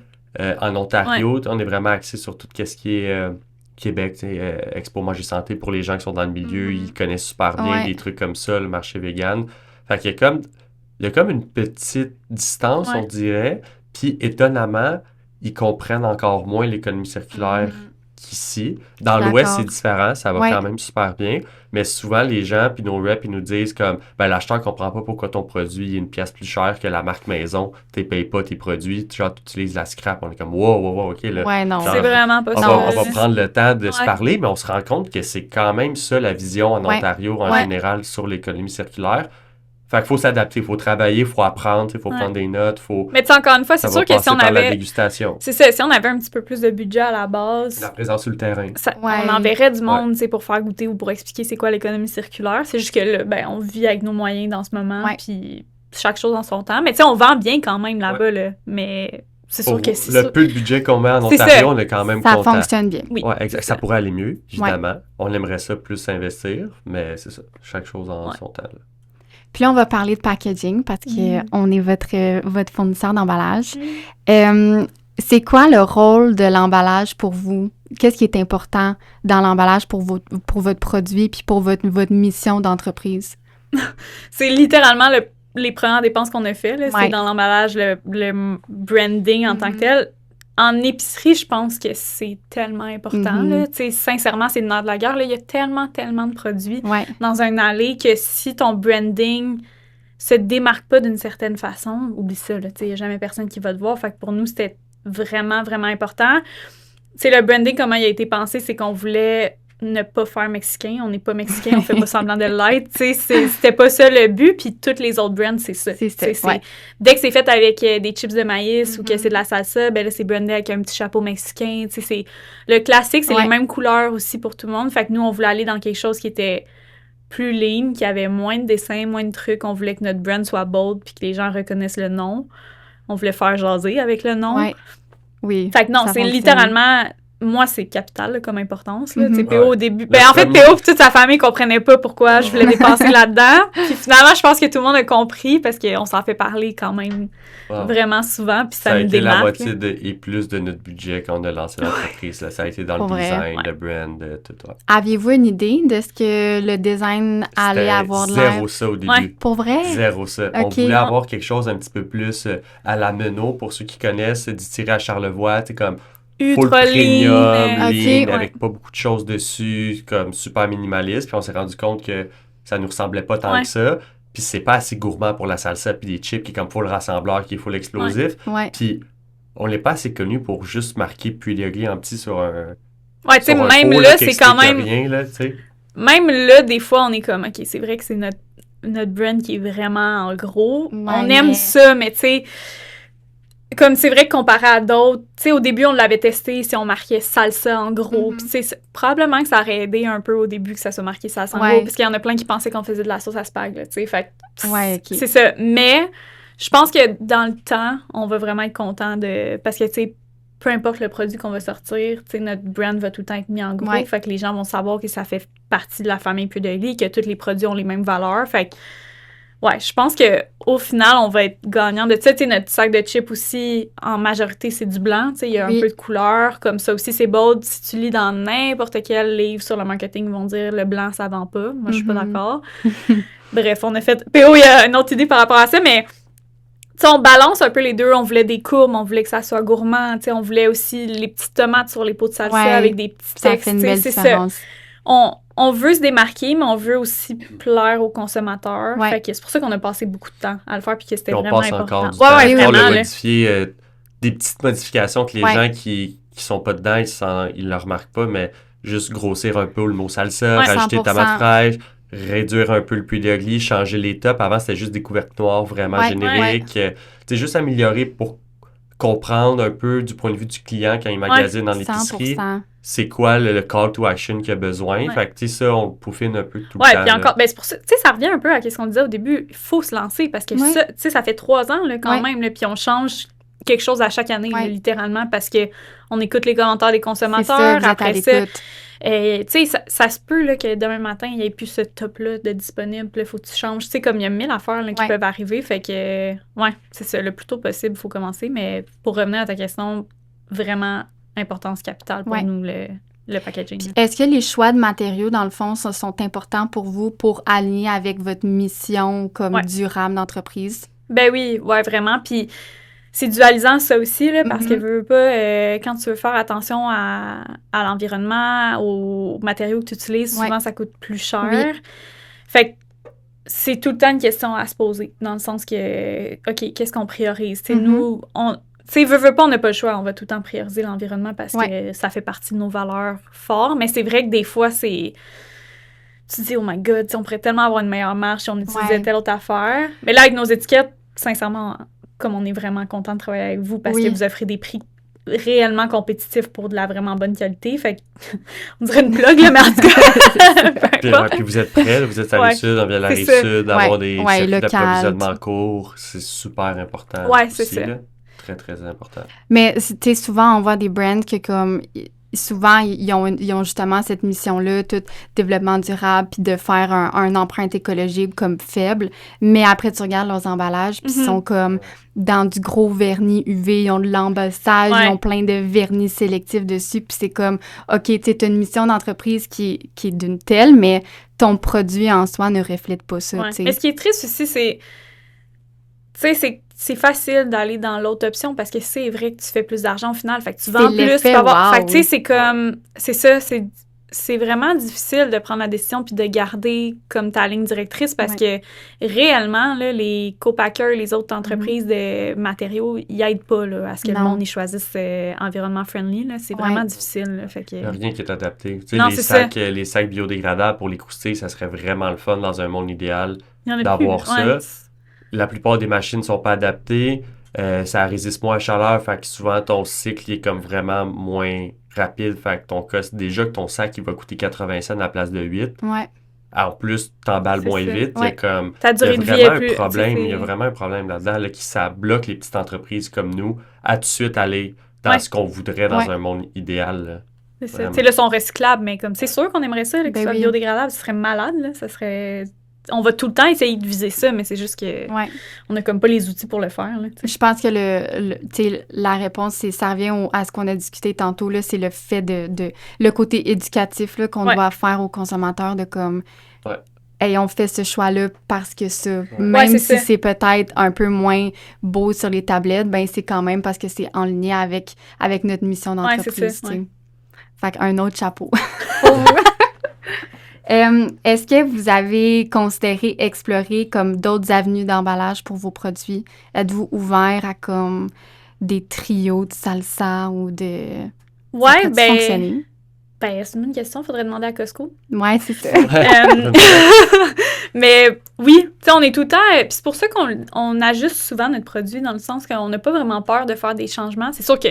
en Ontario. On est vraiment axé sur tout ce qui est Québec, tu sais, Expo Manger Santé pour les gens qui sont dans le milieu, ils connaissent super bien Ouais. des trucs comme ça, le marché vegan. Fait qu'il y a comme une petite distance, Ouais. on dirait, puis étonnamment, ils comprennent encore moins l'économie circulaire qu'ici. Dans D'accord. l'Ouest, c'est différent, ça va Ouais. quand même super bien, mais souvent, les gens, puis nos reps, ils nous disent comme, ben l'acheteur comprend pas pourquoi ton produit est une pièce plus chère que la marque maison, tu payes pas tes produits, genre, tu utilises la scrap. On est comme, wow, ok, là. Ouais, non. Genre, C'est vraiment pas On ça. va prendre le temps de se Ouais. parler, mais on se rend compte que c'est quand même ça la vision en Ouais. Ontario en Ouais. général sur l'économie circulaire. Fait qu'il faut s'adapter, il faut travailler, il faut apprendre, il faut Ouais. prendre des notes, faut... Mais tu sais, encore une fois, ça c'est va sûr que si passer on par la avait... dégustation, C'est ça, si on avait un petit peu plus de budget à la base... la présence sur le terrain. Ouais. On enverrait du monde, tu sais, pour faire goûter ou pour expliquer c'est quoi l'économie circulaire. C'est juste que là, ben, on vit avec nos moyens dans ce moment, Ouais. puis chaque chose en son temps. Mais tu sais, on vend bien quand même là-bas, là. Mais c'est sûr Pour que c'est le ça. peu de budget qu'on met en C'est Ontario, ça. on est quand même Ça content. fonctionne bien. Oui. Ouais, exact. c'est Ça pourrait aller mieux, Ouais. évidemment. On aimerait ça plus investir, mais c'est ça. Chaque chose en Ouais. son temps. là. Puis là, on va parler de packaging parce que on est votre fournisseur d'emballage. C'est quoi le rôle de l'emballage pour vous? Qu'est-ce qui est important dans l'emballage pour votre produit puis pour votre mission d'entreprise? C'est littéralement les premières dépenses qu'on a fait, là. Ouais. C'est dans l'emballage, le branding en tant que tel. En épicerie, je pense que c'est tellement important, là. Tu sais, sincèrement, c'est le nerf de la guerre, là. Il y a tellement de produits Ouais. dans un allée que si ton branding se démarque pas d'une certaine façon, oublie ça, là. Tu sais, il n'y a jamais personne qui va te voir. Fait que pour nous, c'était vraiment, vraiment important. Tu sais, le branding, comment il a été pensé, c'est qu'on voulait ne pas faire mexicain. On n'est pas mexicain, on fait pas semblant de l'être. Tu sais, c'était pas ça le but. Puis toutes les autres brands, c'est ça. C'est ça, Tu sais, ouais. Dès que c'est fait avec des chips de maïs ou que c'est de la salsa, ben là, c'est brandé avec un petit chapeau mexicain. Tu sais, c'est le classique, c'est Ouais. les mêmes couleurs aussi pour tout le monde. Fait que nous, on voulait aller dans quelque chose qui était plus lean, qui avait moins de dessins, moins de trucs. On voulait que notre brand soit bold puis que les gens reconnaissent le nom. On voulait faire jaser avec le nom. Ouais. Oui. Fait que non, ça c'est fonctionne. littéralement moi, c'est capital là, comme importance. Là. Mhm. PO au début. En fait, PO et toute sa famille ne comprenaient pas pourquoi je voulais dépasser là-dedans. Puis finalement, je pense que tout le monde a compris parce qu'on s'en fait parler quand même vraiment souvent. Puis ça a nous été démarque. La moitié et plus de notre budget quand on a lancé l'entreprise. Là. Ça a été dans le design, le brand, tout. Ouais. Aviez-vous une idée de ce que le design allait avoir de l'air? Zéro ça au début. Ouais. Pour vrai? Zéro ça. Okay. On voulait avoir quelque chose un petit peu plus à la Menot, pour ceux qui connaissent, du tiré à Charlevoix, tu sais, comme full premium, avec pas beaucoup de choses dessus, comme super minimaliste. Puis on s'est rendu compte que ça nous ressemblait pas tant que ça. Puis c'est pas assez gourmand pour la salsa puis des chips qui est comme full rassembleur, qui est full explosif. Puis on n'est pas assez connu pour juste marquer Pugliogli en petit sur un... Ouais, tu sais, même là, c'est quand même... Rien, là, même là, des fois, on est comme, OK, c'est vrai que c'est notre brand qui est vraiment en gros. On aime ça, mais tu sais... Comme c'est vrai que comparé à d'autres, tu sais, au début, on l'avait testé si on marquait salsa en gros. Puis, tu sais, probablement que ça aurait aidé un peu au début que ça soit marqué salsa en gros. Parce qu'il y en a plein qui pensaient qu'on faisait de la sauce à spag, tu sais. Fait c'est ça. Mais je pense que dans le temps, on va vraiment être content de. Parce que, tu sais, peu importe le produit qu'on va sortir, tu sais, notre brand va tout le temps être mis en gros. Fait que les gens vont savoir que ça fait partie de la famille Pugliogli, que tous les produits ont les mêmes valeurs. Fait que. Ouais, je pense qu'au final, on va être gagnant de ça. Tu sais, notre sac de chips aussi, en majorité, c'est du blanc. Tu sais, il y a un peu de couleur. Comme ça aussi, c'est bold. Si tu lis dans n'importe quel livre sur le marketing, ils vont dire le blanc, ça vend pas. Moi, je suis pas d'accord. Bref, on a fait... PO, il y a une autre idée par rapport à ça, mais... Tu sais, on balance un peu les deux. On voulait des courbes, on voulait que ça soit gourmand. Tu sais, on voulait aussi les petites tomates sur les pots de salsa avec des petits textes. Ça fait une belle différence. On veut se démarquer, mais on veut aussi plaire aux consommateurs. Fait que c'est pour ça qu'on a passé beaucoup de temps à le faire puis que c'était vraiment important. On passe encore du temps. On a modifié des petites modifications que les gens qui sont pas dedans, ils le remarquent pas, mais juste grossir un peu le mot salsa, rajouter 100%. Tomates fraîches, réduire un peu le Pugliogli, changer les tops. Avant, c'était juste des couvertes noires vraiment génériques. C'est juste améliorer pour comprendre un peu du point de vue du client quand il magasine dans l'épicerie. 100%. C'est quoi le call to action qu'il a besoin. Fait que, tu sais, ça, on peaufine un peu tout le temps. Puis encore, c'est pour ça, tu sais, ça revient un peu à ce qu'on disait au début. Il faut se lancer parce que ça, tu sais, ça fait 3 ans, là, quand même, puis on change quelque chose à chaque année, là, littéralement, parce que on écoute les commentaires des consommateurs. Après ça, tu sais, ça se peut là, que demain matin, il n'y ait plus ce top-là de disponible. Il faut que tu changes. Tu sais, comme il y a 1000 affaires là, qui peuvent arriver. Fait que, c'est ça. Le plus tôt possible, il faut commencer. Mais pour revenir à ta question, vraiment, importance capitale pour nous, le packaging. Est-ce que les choix de matériaux, dans le fond, sont importants pour vous pour aligner avec votre mission comme durable d'entreprise? Ben oui, vraiment. Puis c'est dualisant, ça aussi, là, parce que veux pas, quand tu veux faire attention à l'environnement, aux matériaux que tu utilises, souvent, ça coûte plus cher. Fait que c'est tout le temps une question à se poser, dans le sens que, OK, qu'est-ce qu'on priorise? Nous, tu sais, veux pas, on n'a pas le choix. On va tout le temps prioriser l'environnement parce que ça fait partie de nos valeurs fortes. Mais c'est vrai que des fois, c'est... Tu te dis, oh my God, on pourrait tellement avoir une meilleure marche si on utilisait telle autre affaire. Mais là, avec nos étiquettes, sincèrement, comme on est vraiment content de travailler avec vous parce que vous offrez des prix réellement compétitifs pour de la vraiment bonne qualité. Fait que, on dirait une plug, là, mais en tout cas... puis vous êtes prêts, vous êtes à la Rive-Sud, on vient de la Rive-Sud, d'avoir des circuits d'approvisionnement courts. C'est super important. C'est ça. Là. Très, très important. Mais, tu sais, souvent, on voit des brands que, comme, souvent, ils ont justement cette mission-là, tout développement durable, puis de faire un empreinte écologique comme faible. Mais après, tu regardes leurs emballages, puis ils sont comme dans du gros vernis UV, ils ont de l'embossage, ils ont plein de vernis sélectifs dessus, puis c'est comme, OK, tu sais, t'as une mission d'entreprise qui est d'une telle, mais ton produit en soi ne reflète pas ça, tu sais. Mais ce qui est triste aussi, c'est... Tu sais, c'est facile d'aller dans l'autre option parce que c'est vrai que tu fais plus d'argent au final. Fait que tu vends plus. Fait que, tu sais, c'est comme... C'est ça, c'est vraiment difficile de prendre la décision puis de garder comme ta ligne directrice parce que réellement, là, les co-packers, les autres entreprises de matériaux, ils aident pas là, à ce que le monde y choisisse environnement friendly. Là. C'est vraiment difficile. Là, fait que... Il n'y a rien qui est adapté. Tu sais, les sacs biodégradables pour les croustilles, ça serait vraiment le fun dans un monde idéal d'avoir ça. La plupart des machines ne sont pas adaptées. Ça résiste moins à la chaleur. Fait que souvent, ton cycle est comme vraiment moins rapide. Fait que ton cost, déjà que ton sac, il va coûter 80 cents à la place de 8. En plus, t'emballes moins vite. Il y a comme... Ta durée de vie est plus... Il y a vraiment un problème là-dedans. Là, ça bloque les petites entreprises comme nous à tout de suite aller dans ce qu'on voudrait dans Ouais. un monde idéal. Là. C'est ça. Vraiment. Tu sais, là, sont recyclables, mais comme c'est sûr qu'on aimerait ça, là, qu'ils Ben soient oui. biodégradables. Ce serait malade, là. Ça serait... On va tout le temps essayer de viser ça, mais c'est juste que Ouais. on a comme pas les outils pour le faire, là, tu sais. Je pense que tu sais, la réponse, ça revient à ce qu'on a discuté tantôt, là, c'est le fait le côté éducatif là, qu'on Ouais. doit faire aux consommateurs de comme, Ouais. hey, on fait ce choix-là parce que ça. Ouais, Même c'est si ça. c'est peut-être un peu moins beau sur les tablettes, ben c'est quand même parce que c'est en ligne avec notre mission Ouais, d'entreprise. c'est ça, tu sais. ouais. Fait qu'un autre chapeau. Est-ce que vous avez considéré explorer comme d'autres avenues d'emballage pour vos produits? Êtes-vous ouvert à comme des trios de salsa ou de... Ça Ouais, pourrait-tu fonctionner? c'est une bonne question, faudrait demander à Costco. Ouais, c'est ça. Euh, mais oui, tu sais, on est tout le temps. Puis c'est pour ça qu'on ajuste souvent notre produit dans le sens qu'on n'a pas vraiment peur de faire des changements. C'est sûr que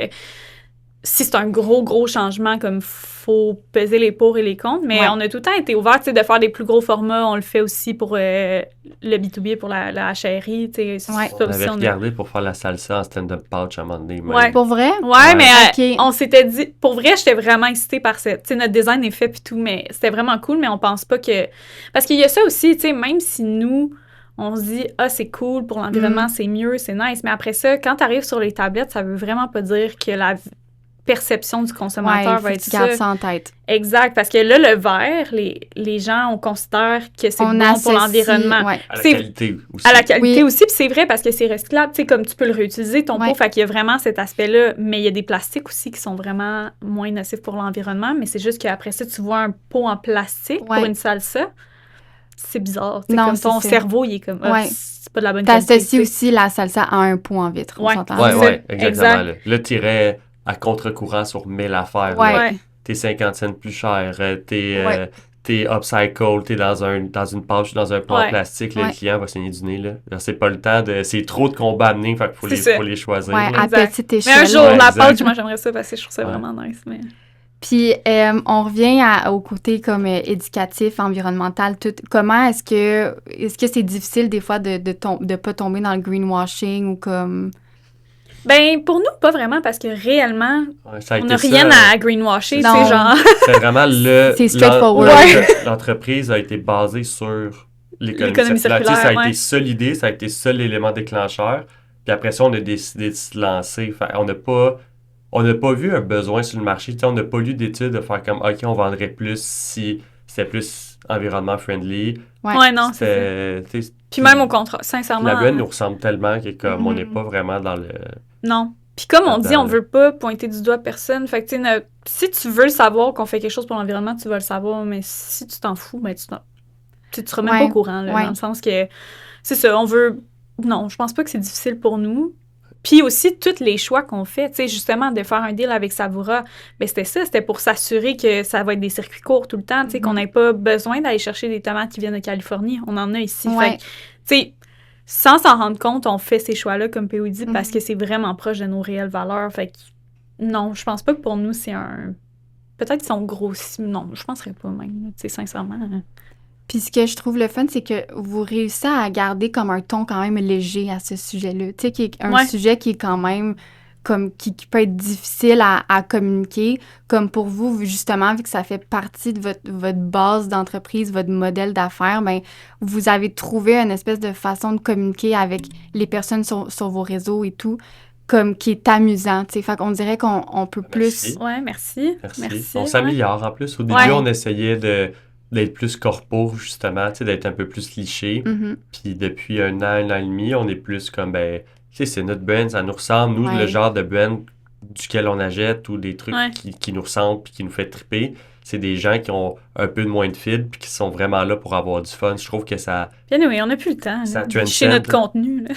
si c'est un gros changement, comme faut peser les pour et les contre, mais Ouais. on a tout le temps été ouvert, tu sais, de faire des plus gros formats. On le fait aussi pour le B2B, pour la HRI, tu sais. Ouais. On avait regardé pour faire la salsa en stand-up pouch à un moment donné. même. Ouais. Pour vrai? Ouais, mais Ok. on s'était dit, pour vrai, j'étais vraiment excitée par ça. Tu sais, notre design est fait puis tout, mais c'était vraiment cool, mais on pense pas que... Parce qu'il y a ça aussi, tu sais, même si nous, on se dit, ah, c'est cool, pour l'environnement, c'est mieux, c'est nice, mais après ça, quand tu arrives sur les tablettes, ça veut vraiment pas dire que la perception du consommateur Ouais, faut va que être tu gardes ça. ça en tête. Exact, parce que là, le vert, les gens, on considère que c'est On bon associe- pour l'environnement. Ouais. À la C'est- qualité aussi. À la qualité Oui. aussi, puis c'est vrai parce que c'est recyclable, tu sais, comme tu peux le réutiliser, ton Ouais. pot, fait qu'il y a vraiment cet aspect-là, mais il y a des plastiques aussi qui sont vraiment moins nocifs pour l'environnement, mais c'est juste qu'après ça, tu vois un pot en plastique pour Ouais. une salsa, c'est bizarre, tu sais, Non, comme ton c'est ça. cerveau, il est comme, ah, Ouais. c'est pas de la bonne qualité, T'associes tu sais. aussi la salsa à un pot en vitre, on Ouais. s'entend? Ouais, c'est ouais, ça. exactement. Exact. Là, t'irais à contre-courant sur 1000 affaires. Ouais. là. Ouais. T'es 50 cents plus cher, Ouais. t'es upcycle, t'es dans une pouch, dans un pot en Ouais. plastique, là, Ouais. le client va saigner du nez. Là. Alors, c'est pas le temps de... C'est trop de combats à mener, fait qu'il C'est ça. faut les choisir. Ouais, là. à Exact. petite Mais échelle. un jour, Ouais, la exact. pouch, moi, j'aimerais ça parce que je trouve ça Ouais. vraiment nice, mais... Puis, on revient au côté comme éducatif, environnemental, tout. Comment est-ce que c'est difficile des fois de pas tomber dans le greenwashing ou comme... Ben, pour nous, pas vraiment, parce que réellement, Ouais, ça a on été n'a ça, rien à greenwasher, tu Non. sais, genre... C'est vraiment C'est straightforward. L'entreprise a été basée sur l'économie L'économie circulaire. Tu sais, ça a circulaire, été ouais. ça l'idée, ça a été ça l'élément déclencheur. Puis après ça, on a décidé de se lancer. Fait, on n'a pas vu un besoin sur le marché. Tu sais, on n'a pas lu d'études de faire comme, OK, on vendrait plus si c'était plus environnement friendly. Ouais. non, c'est ça. C'était, tu sais, Puis même au contraire, sincèrement... la brand nous ressemble tellement que comme on Mhm. n'est pas vraiment dans le... Non. Puis comme on dit, Là-dedans, on là. veut pas pointer du doigt personne. Fait que, tu sais, si tu veux savoir qu'on fait quelque chose pour l'environnement, tu vas le savoir. Mais si tu t'en fous, ben tu seras même Ouais, pas au courant, là, ouais. dans le sens que... C'est ça, on veut... Non, je pense pas que c'est difficile pour nous. Puis aussi, tous les choix qu'on fait, tu sais, justement, de faire un deal avec Savoura, ben c'était ça, c'était pour s'assurer que ça va être des circuits courts tout le temps, tu sais, qu'on n'ait pas besoin d'aller chercher des tomates qui viennent de Californie. On en a ici. Ouais. Fait que, tu sais, sans s'en rendre compte, on fait ces choix-là, comme PO dit, parce Mhm. que c'est vraiment proche de nos réelles valeurs. Fait que, non, je pense pas que pour nous, c'est un... Peut-être qu'ils sont grossis. Non, je penserais pas même, tu sais, sincèrement. Puis ce que je trouve le fun, c'est que vous réussissez à garder comme un ton quand même léger à ce sujet-là. Tu sais, qui est un Ouais. sujet qui est quand même comme qui peut être difficile à communiquer. Comme pour vous, justement, vu que ça fait partie de votre base d'entreprise, votre modèle d'affaires, ben vous avez trouvé une espèce de façon de communiquer avec les personnes sur vos réseaux et tout, comme qui est amusant. Tu sais, fait qu'on dirait qu'on peut Merci. plus... Ouais, merci. Merci. On ouais. s'améliore en plus. Au début, Ouais. on essayait d'être plus corpo, justement, tu sais, d'être un peu plus liché. Mhm. Puis depuis un an et demi, on est plus comme, ben, tu sais, c'est notre brand, ça nous ressemble. Nous, Ouais. le genre de brand duquel on achète ou des trucs Ouais. qui nous ressemblent puis qui nous fait triper, c'est des gens qui ont un peu de moins de feed puis qui sont vraiment là pour avoir du fun. Je trouve que ça... Bien oui, on n'a plus le temps Ça là, de transcende. chez notre contenu. là.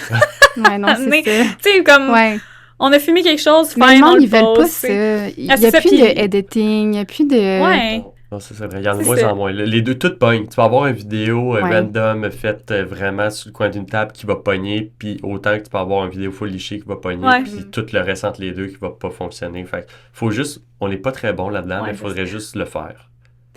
Ouais, non, Mais- c'est ça. Tu sais, comme, Ouais. on a fumé quelque chose, Mais fine, le on monde, le ils veulent pas poste, ça. tu sais. Il Ah, n'y c'est a ça, plus puis- de editing, il n'y a plus de... Ouais. Non, ça, c'est vrai. Il y en a de C'est moins ça. en moins. Les deux, toutes pognent. Tu vas avoir une vidéo Ouais. random faite vraiment sur le coin d'une table qui va pogner, puis autant que tu peux avoir une vidéo full lichée qui va pogner, Ouais. puis tout le reste entre les deux qui va pas fonctionner. Fait que faut juste... On n'est pas très bon là-dedans, Ouais, mais il je faudrait juste le faire.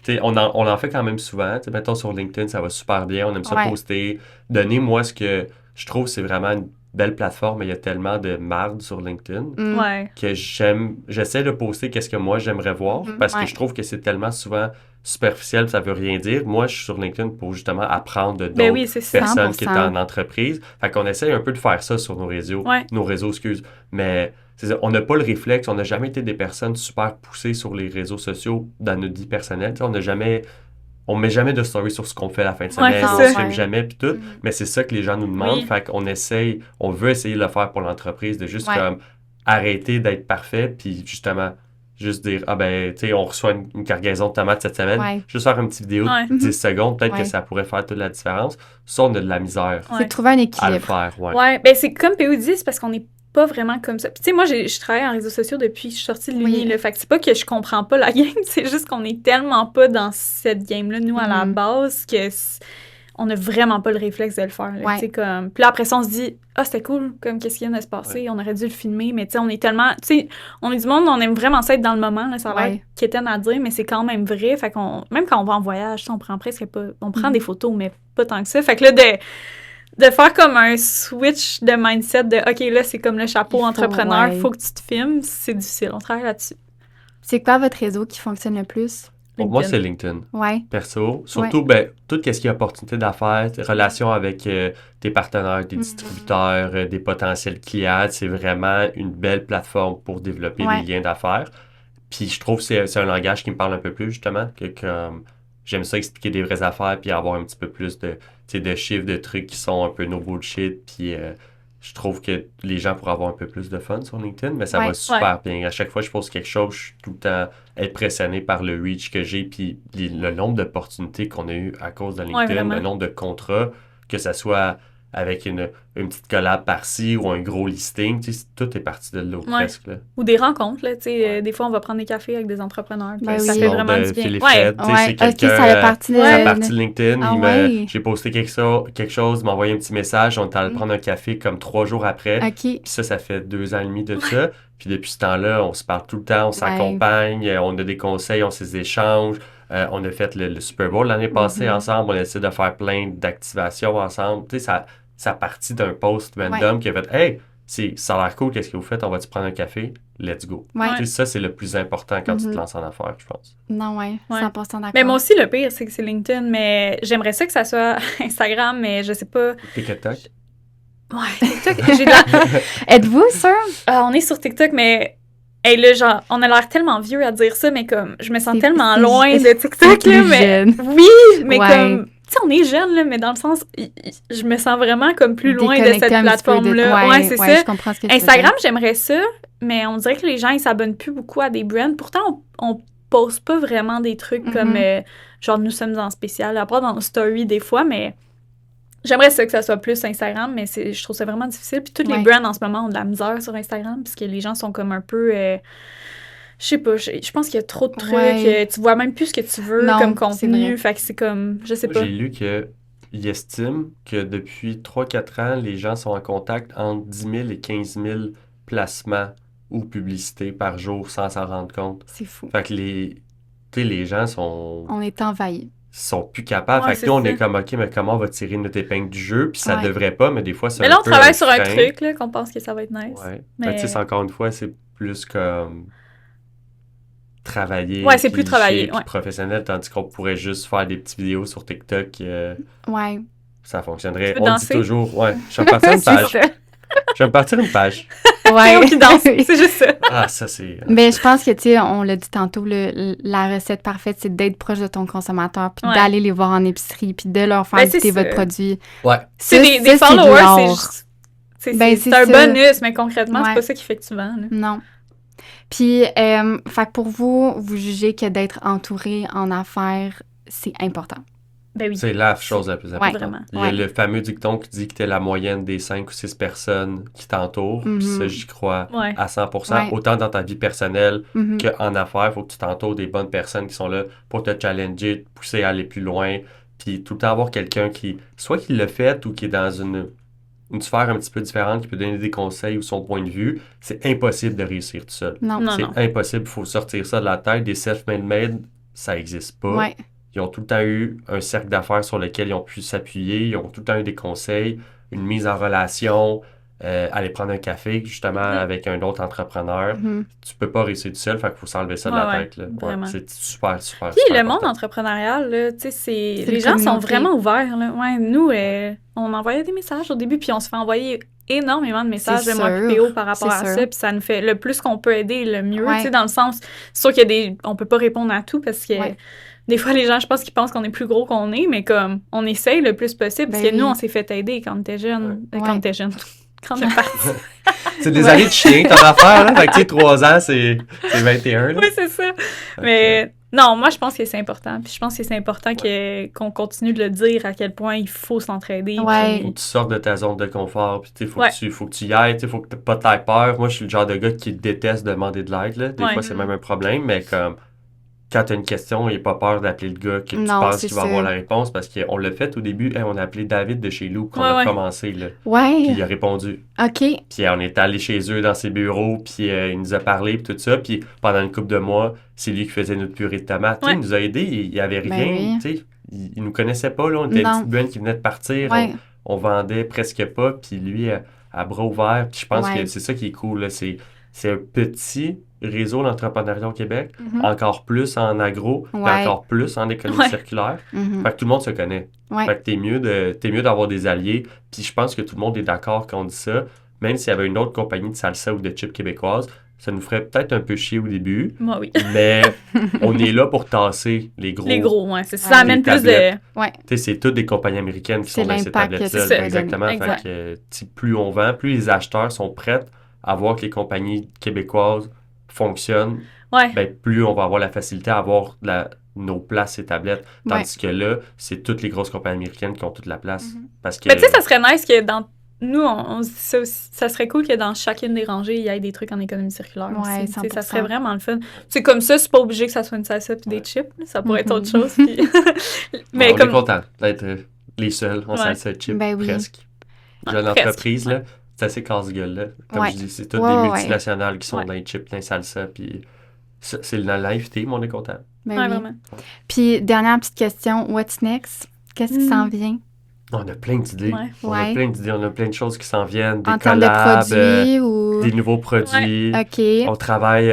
Tu sais, on en fait quand même souvent. Tu sais, mettons sur LinkedIn, ça va super bien. On aime ça Ouais. poster. Donnez-moi ce que je trouve, c'est vraiment belle plateforme, mais il y a tellement de marde sur LinkedIn Ouais. que j'essaie de poster qu'est-ce que moi j'aimerais voir parce que je trouve que c'est tellement souvent superficiel, ça veut rien dire. Moi, je suis sur LinkedIn pour justement apprendre de Ben d'autres oui, c'est ça. personnes qui 100%. étaient en entreprise. Fait qu'on essaye un peu de faire ça sur Ouais. nos réseaux, excuse. Mais c'est ça, on n'a pas le réflexe, on n'a jamais été des personnes super poussées sur les réseaux sociaux dans notre vie personnelle. Tu sais, on met jamais de story sur ce qu'on fait la fin de Ouais, semaine, c'est on ça. se filme jamais puis tout, Mhm. mais c'est ça que les gens nous demandent, Oui. fait qu'on on veut essayer de le faire pour l'entreprise, de juste Ouais. comme arrêter d'être parfait puis justement juste dire ah ben tu sais on reçoit une cargaison de tomates cette semaine, Ouais. juste faire une petite vidéo Ouais. de 10 secondes, peut-être Ouais. que ça pourrait faire toute la différence. Ça on a de la misère C'est Ouais. de trouver un à le équilibre. faire, ouais. Ouais, ben c'est comme PO dit, c'est parce qu'on n'est pas vraiment comme ça. Puis tu sais, moi, je travaille en réseaux sociaux depuis que je suis sortie de l'uni, Oui. là. Fait que c'est pas que je comprends pas la game, c'est juste qu'on est tellement pas dans cette game-là, nous, à la Mhm. base, que on a vraiment pas le réflexe de le faire, là. Ouais. Tu sais, comme... Puis là, après ça, on se dit, ah, c'était cool, comme, qu'est-ce qui vient de se passer? On aurait dû le filmer, mais tu sais, on est tellement... Tu sais, on est du monde, on aime vraiment ça être dans le moment, là. Ça a l'air Ouais. quétaine à dire, mais c'est quand même vrai. Fait qu'on... Même quand on va en voyage, tu sais, on prend presque pas... On prend des photos, mais pas tant que ça. Fait que là, de faire comme un switch de mindset de OK, là, c'est comme le chapeau Il faut, entrepreneur, ouais. faut que tu te filmes, c'est difficile. On travaille là-dessus. C'est quoi votre réseau qui fonctionne le plus? Pour moi, LinkedIn. c'est LinkedIn. Ouais. Perso, surtout, ben, tout ce qui est opportunité d'affaires, tes relations avec tes partenaires, tes distributeurs, des potentiels clients, c'est vraiment une belle plateforme pour développer Ouais. des liens d'affaires. Puis je trouve que c'est un langage qui me parle un peu plus, justement, que comme j'aime ça expliquer des vraies affaires, puis avoir un petit peu plus de, tu sais, de chiffres, de trucs qui sont un peu no bullshit, puis je trouve que les gens pourraient avoir un peu plus de fun sur LinkedIn, mais ça Ouais. va super bien. À chaque fois que je pose quelque chose, je suis tout le temps impressionné par le reach que j'ai, puis le nombre d'opportunités qu'on a eu à cause de LinkedIn, vraiment. le nombre de contrats, que ça soit avec une petite collab par-ci ou un gros listing, tu sais, tout est parti de là, presque. Là. Ou des rencontres, là, tu sais. Ouais. Des fois, on va prendre des cafés avec des entrepreneurs. Ben ça oui. fait Sinon, vraiment de du bien. Philippe Ouais. Fred, tu sais, Ouais. c'est Ok, quelqu'un, ça fait partie de... ça fait partie de LinkedIn. Ah ouais. J'ai posté quelque chose, il m'a envoyé un petit message, on est allé prendre un café comme 3 jours après. OK. Puis ça fait 2 ans et demi de ça. Puis depuis ce temps-là, on se parle tout le temps, on s'accompagne, on a des conseils, on se échange. On a fait le Super Bowl l'année passée ensemble, on a essayé de faire plein d'activations ensemble. Tu sais, ça partit d'un post random qui a fait « Hey, ça a l'air cool, qu'est-ce que vous faites? On va-tu prendre un café? Let's go. Ouais. Tu sais, ça, c'est le plus important quand tu te lances en affaires, je pense. Non, ouais. 100% d'accord. Mais moi aussi, le pire, c'est que c'est LinkedIn, mais j'aimerais ça que ça soit Instagram, mais je sais pas. TikTok? Ouais, TikTok, j'ai de la... Êtes-vous sûr? On est sur TikTok, mais... Hey, là, genre, on a l'air tellement vieux à dire ça, mais comme, je me sens C'est- tellement c'est- loin de c'est TikTok, là, plus mais... jeune. Oui, mais Ouais. comme... Tu sais, on est jeune, là, mais dans le sens... Je me sens vraiment comme plus loin de Déconnecté cette un petit peu plateforme-là. Ouais, c'est ouais, ça. je comprends ce que tu veux Instagram, dire. j'aimerais ça, mais on dirait que les gens, ils s'abonnent plus beaucoup à des brands. Pourtant, on poste pas vraiment des trucs comme... genre, nous sommes en spécial, à part dans nos stories des fois, mais... J'aimerais ça que ça soit plus Instagram, mais je trouve ça vraiment difficile. Puis toutes les brands en ce moment ont de la misère sur Instagram, puisque les gens sont comme un peu... je sais pas, je pense qu'il y a trop de trucs. Ouais. Tu vois même plus ce que tu veux Non, comme c'est contenu. vrai. Fait que c'est comme... Je sais pas. J'ai lu qu'il estime que depuis 3-4 ans, les gens sont en contact entre 10 000 et 15 000 placements ou publicités par jour sans s'en rendre compte. C'est fou. Fait que les gens sont On est envahis. plus capables. Ouais, Fait que c'est là, on ça. est comme, OK, mais comment on va tirer notre épingle du jeu? Puis ça Ouais. devrait pas, mais des fois, c'est Mais un là, on peu travaille sur un frein. truc, là, qu'on pense que ça va être nice. Ouais. Mais- Fait que, tu sais, c'est encore une fois, c'est plus comme travailler, Ouais, c'est plus puis travailler, chier, puis ouais. professionnel, tandis qu'on pourrait juste faire des petites vidéos sur TikTok. Ouais. Ça fonctionnerait. Tu peux On dit danser? toujours, ouais, je vais me partir une C'est page. ça. Je vais me partir une page. Ouais. Théo qui danse, c'est juste ça. Ah, ça, c'est... Mais je pense que, tu sais, on l'a dit tantôt, la recette parfaite, c'est d'être proche de ton consommateur, puis Ouais. d'aller les voir en épicerie, puis de leur faire Ben, c'est goûter ça. votre produit. Ouais. C'est Ça, des ça, followers, de c'est l'or. juste... Ben, c'est c'est un ça. bonus, mais concrètement, c'est Ouais. pas ça qui fait que tu vends. Là. Non. Puis, fait que pour vous, vous jugez que d'être entouré en affaires, c'est important. Ben oui. C'est la chose la plus importante. Vraiment. Il y a Ouais. le fameux dicton qui dit que t'es la moyenne des 5 ou 6 personnes qui t'entourent. Puis ça, j'y crois Ouais. à 100%. Ouais. Autant dans ta vie personnelle Mhm. qu'en affaires, il faut que tu t'entoures des bonnes personnes qui sont là pour te challenger, te pousser à aller plus loin. Puis tout le temps avoir quelqu'un soit qui l'a fait ou qui est dans une sphère un petit peu différente, qui peut donner des conseils ou son point de vue. C'est impossible de réussir tout seul. Non. Non. C'est impossible, il faut sortir ça de la tête. Des self-made, ça n'existe pas. Ouais. Ils ont tout le temps eu un cercle d'affaires sur lequel ils ont pu s'appuyer. Ils ont tout le temps eu des conseils, une mise en relation. aller prendre un café, justement, avec un autre entrepreneur. Tu peux pas réussir tout seul, fait qu'il faut s'enlever ça de la tête. Là. Vraiment. C'est super, super, Puis super le monde important. entrepreneurial, là, tu sais, C'est les une gens sont communauté. vraiment ouverts, là. Ouais, nous, on envoyait des messages au début, puis on se fait envoyer énormément de messages, C'est moi sûr, et PO, par rapport à c'est ça, sûr. puis ça nous fait le plus qu'on peut aider, le mieux, Ouais. tu sais, dans le sens, c'est sûr qu'il y a on peut pas répondre à tout, parce que Ouais. des fois, les gens, je pense qu'ils pensent qu'on est plus gros qu'on est, mais comme, on essaye le plus possible, parce Ben que nous, oui. on s'est fait aider quand on était jeune, Ouais. quand on était jeune, quand on est parti. C'est des Ouais. années de chien, ton affaire, là. Fait que, tu sais, 3 ans, c'est 21, là. Oui, c'est ça. Mais non, moi, je pense que c'est important. Puis je pense que c'est important qu'on continue de le dire à quel point il faut s'entraider. Ouais. Faut Puis... que tu sortes de ta zone de confort, puis tu sais, Ouais. faut que tu y ailles, tu sais, faut que t'aies pas t'aies peur. Moi, je suis le genre de gars qui déteste demander de l'aide, là. Des Ouais. fois, c'est même un problème, mais comme, quand t'as une question, il a pas peur d'appeler le gars que tu Non, penses c'est qu'il va ça. avoir la réponse, parce qu'on l'a fait au début, hey, on a appelé David de chez Lou quand on a Ouais. commencé, là. Puis Ouais. il a répondu. OK. Puis on est allé chez eux dans ses bureaux, puis il nous a parlé, puis tout ça. Puis pendant une couple de mois, c'est lui qui faisait notre purée de tomates. Tu sais, Ouais. il nous a aidés, il n'y avait Ben rien. oui. Tu sais, il nous connaissait pas, là. On était une Non. petite buenne qui venait de partir. Ouais. On vendait presque pas. Puis lui, à bras ouverts. Puis je pense Ouais. que c'est ça qui est cool, là. C'est un petit réseau d'entrepreneuriat au Québec, encore plus en agro, puis Ouais. encore plus en économie Ouais. circulaire. Mhm. Fait que tout le monde se connaît. Ouais. Fait que t'es mieux d'avoir des alliés. Puis je pense que tout le monde est d'accord quand on dit ça. Même s'il y avait une autre compagnie de salsa ou de chips québécoises, ça nous ferait peut-être un peu chier au début, Moi, oui. mais on est là pour tasser les gros. Les gros, ouais. C'est ça. Ouais. Ça amène Les plus de... tablettes. Ouais. Tu sais, c'est toutes des compagnies américaines qui C'est sont dans ces l'impact que tablettes-là. ça peut Exactement. donner. Exact. Fait que tu sais, plus on vend, plus les acheteurs sont prêts à voir que les compagnies québécoises fonctionnent, Ouais. ben, plus on va avoir la facilité à avoir nos places et tablettes. Tandis que là, c'est toutes les grosses compagnies américaines qui ont toute la place. Parce que Mais tu sais, ça serait nice que dans... Nous, on se dit ça aussi. Ça serait cool que dans chacune des rangées, il y ait des trucs en économie circulaire Ouais, aussi. Tu sais, ça 100%. serait vraiment le fun. C'est comme ça, c'est pas obligé que ça soit une salsa puis des chips. Là. Ça pourrait être autre chose. Puis... Mais on comme... est content d'être les seuls en Ouais. salsa chip, Ben oui. presque. Ouais, Jeune presque. entreprise, là, c'est assez casse-gueule. Là. Comme Ouais. je dis, c'est toutes Ouais, des ouais, multinationales qui sont Ouais. dans les chips, dans les salsa, puis c'est la naïveté, mais on est content. Ben Ouais, oui. vraiment. Puis, dernière petite question. What's next? Qu'est-ce qui s'en vient? On a plein d'idées. Ouais. On a Ouais. plein d'idées, on a plein de choses qui s'en viennent, des En termes de collabs, produits ou... des nouveaux produits. OK. On travaille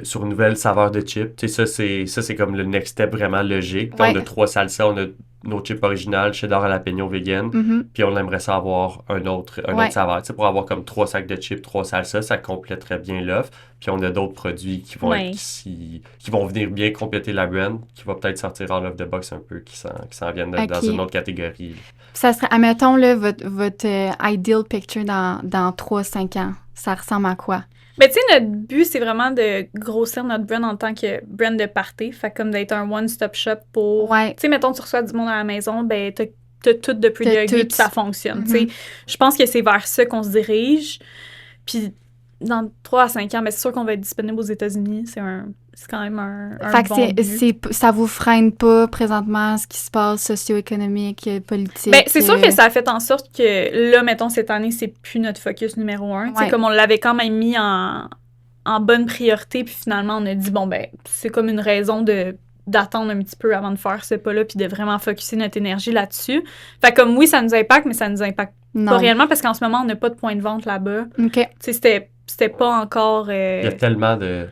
sur une nouvelle saveur de chip. Tu sais, ça, c'est comme le next step vraiment logique. Ouais. On a 3 salsas, on a nos chips originales, cheddar jalapeno vegan, Mhm. puis on aimerait ça avoir un autre Ouais. saveur. Tu sais, pour avoir comme 3 sacs de chips, 3 salsas, ça complèterait bien l'offre. Puis on a d'autres produits qui vont, Ouais. qui vont venir bien compléter la brand, qui va peut-être sortir en off the box un peu, qui s'en viennent dans Ok. une autre catégorie. Ça serait, admettons, là, votre ideal picture dans 3-5 ans. Ça ressemble à quoi? Mais tu sais, notre but, c'est vraiment de grossir notre brand en tant que brand de party. Fait comme d'être un one-stop shop pour... Ouais. Tu sais, mettons, tu reçois du monde à la maison, ben t'as tout depuis T'as le début, tout. puis ça fonctionne. Tu sais, je pense que c'est vers ça qu'on se dirige. Puis dans 3 à 5 ans, ben c'est sûr qu'on va être disponible aux États-Unis. C'est quand même un Fait que bon but. ça vous freine pas présentement ce qui se passe socio-économique, politique? Ben, c'est sûr que ça a fait en sorte que là, mettons, cette année, c'est plus notre focus numéro 1. Tu sais, Ouais. comme on l'avait quand même mis en bonne priorité, puis finalement, on a dit, bon, ben, c'est comme une raison d'attendre un petit peu avant de faire ce pas-là, puis de vraiment focusser notre énergie là-dessus. Fait comme, oui, ça nous impacte, mais ça nous impacte Non. pas réellement, parce qu'en ce moment, on n'a pas de point de vente là-bas. OK. Tu sais, c'était pas encore... Il y a tellement de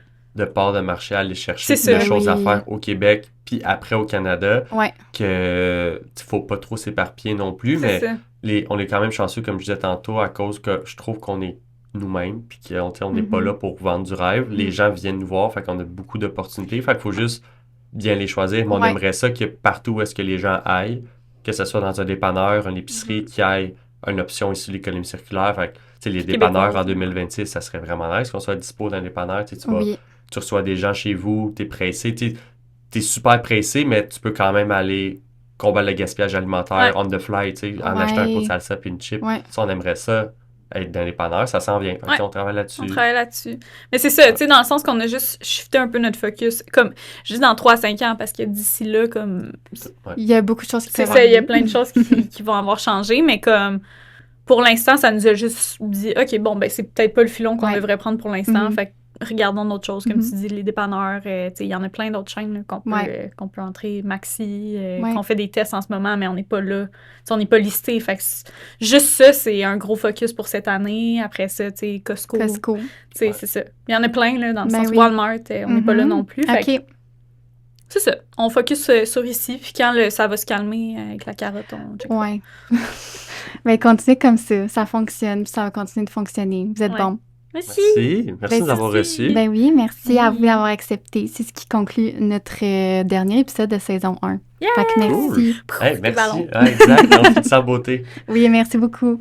parts de marché à aller chercher, C'est puis de ça. choses à Oui. faire au Québec, puis après au Canada, Ouais. que il faut pas trop s'éparpiller non plus, C'est mais ça. on est quand même chanceux, comme je disais tantôt, à cause que je trouve qu'on est nous-mêmes, puis qu'on n'est pas là pour vendre du rêve. Les gens viennent nous voir, fait qu'on a beaucoup d'opportunités, fait qu'il faut juste bien les choisir. Mais on Ouais. aimerait ça que partout où est-ce que les gens aillent, que ce soit dans un dépanneur, une épicerie, qui aille une option issue de l'économie circulaire. Fait que, tu sais, les dépanneurs Québécoise. en 2026, ça serait vraiment nice qu'on soit dispo dans un dépanneur. Tu sais, Oui. tu reçois des gens chez vous, t'es pressé, t'es super pressé, mais tu peux quand même aller combattre le gaspillage alimentaire Ouais. on the fly, tu sais, en Ouais. achetant un pot de salsa puis une chip. Ouais. Ça, on aimerait ça, être dans les dépanneurs, ça s'en vient. Fait que, Ouais. on travaille là-dessus. On travaille là-dessus. Mais c'est ça, tu sais, dans le sens qu'on a juste shifté un peu notre focus, comme, juste dans 3 à 5 ans, parce que d'ici là, comme, Ouais. Il y a beaucoup de choses qui c'est peuvent ça, il y a arriver. plein de choses qui vont avoir changé, mais comme, pour l'instant, ça nous a juste dit, OK, bon, ben, c'est peut-être pas le filon qu'on Ouais. devrait prendre pour l'instant, Mhm. fait que regardons d'autres choses, comme tu dis, les dépanneurs. Il y en a plein d'autres chaînes là, qu'on peut entrer. Maxi, qu'on fait des tests en ce moment, mais on n'est pas là. T'sais, on n'est pas listé. Fait que juste ça, c'est un gros focus pour cette année. Après ça, Costco. C'est ça. Il y en a plein, là, dans le sens Walmart. On n'est pas là non plus. Fait que, c'est ça. On focus sur ici. Puis quand ça va se calmer avec la carotte, on check. Ouais. Mais continuez comme ça. Ça fonctionne. Puis ça va continuer de fonctionner. Vous êtes bons. Merci. Merci de nous avoir reçus. Ben oui, merci à vous d'avoir accepté. C'est ce qui conclut notre dernier épisode de saison 1. Yeah! Fait que merci. Cool. Hey, merci. Ah, exact. On fait ça en beauté. Oui, merci beaucoup.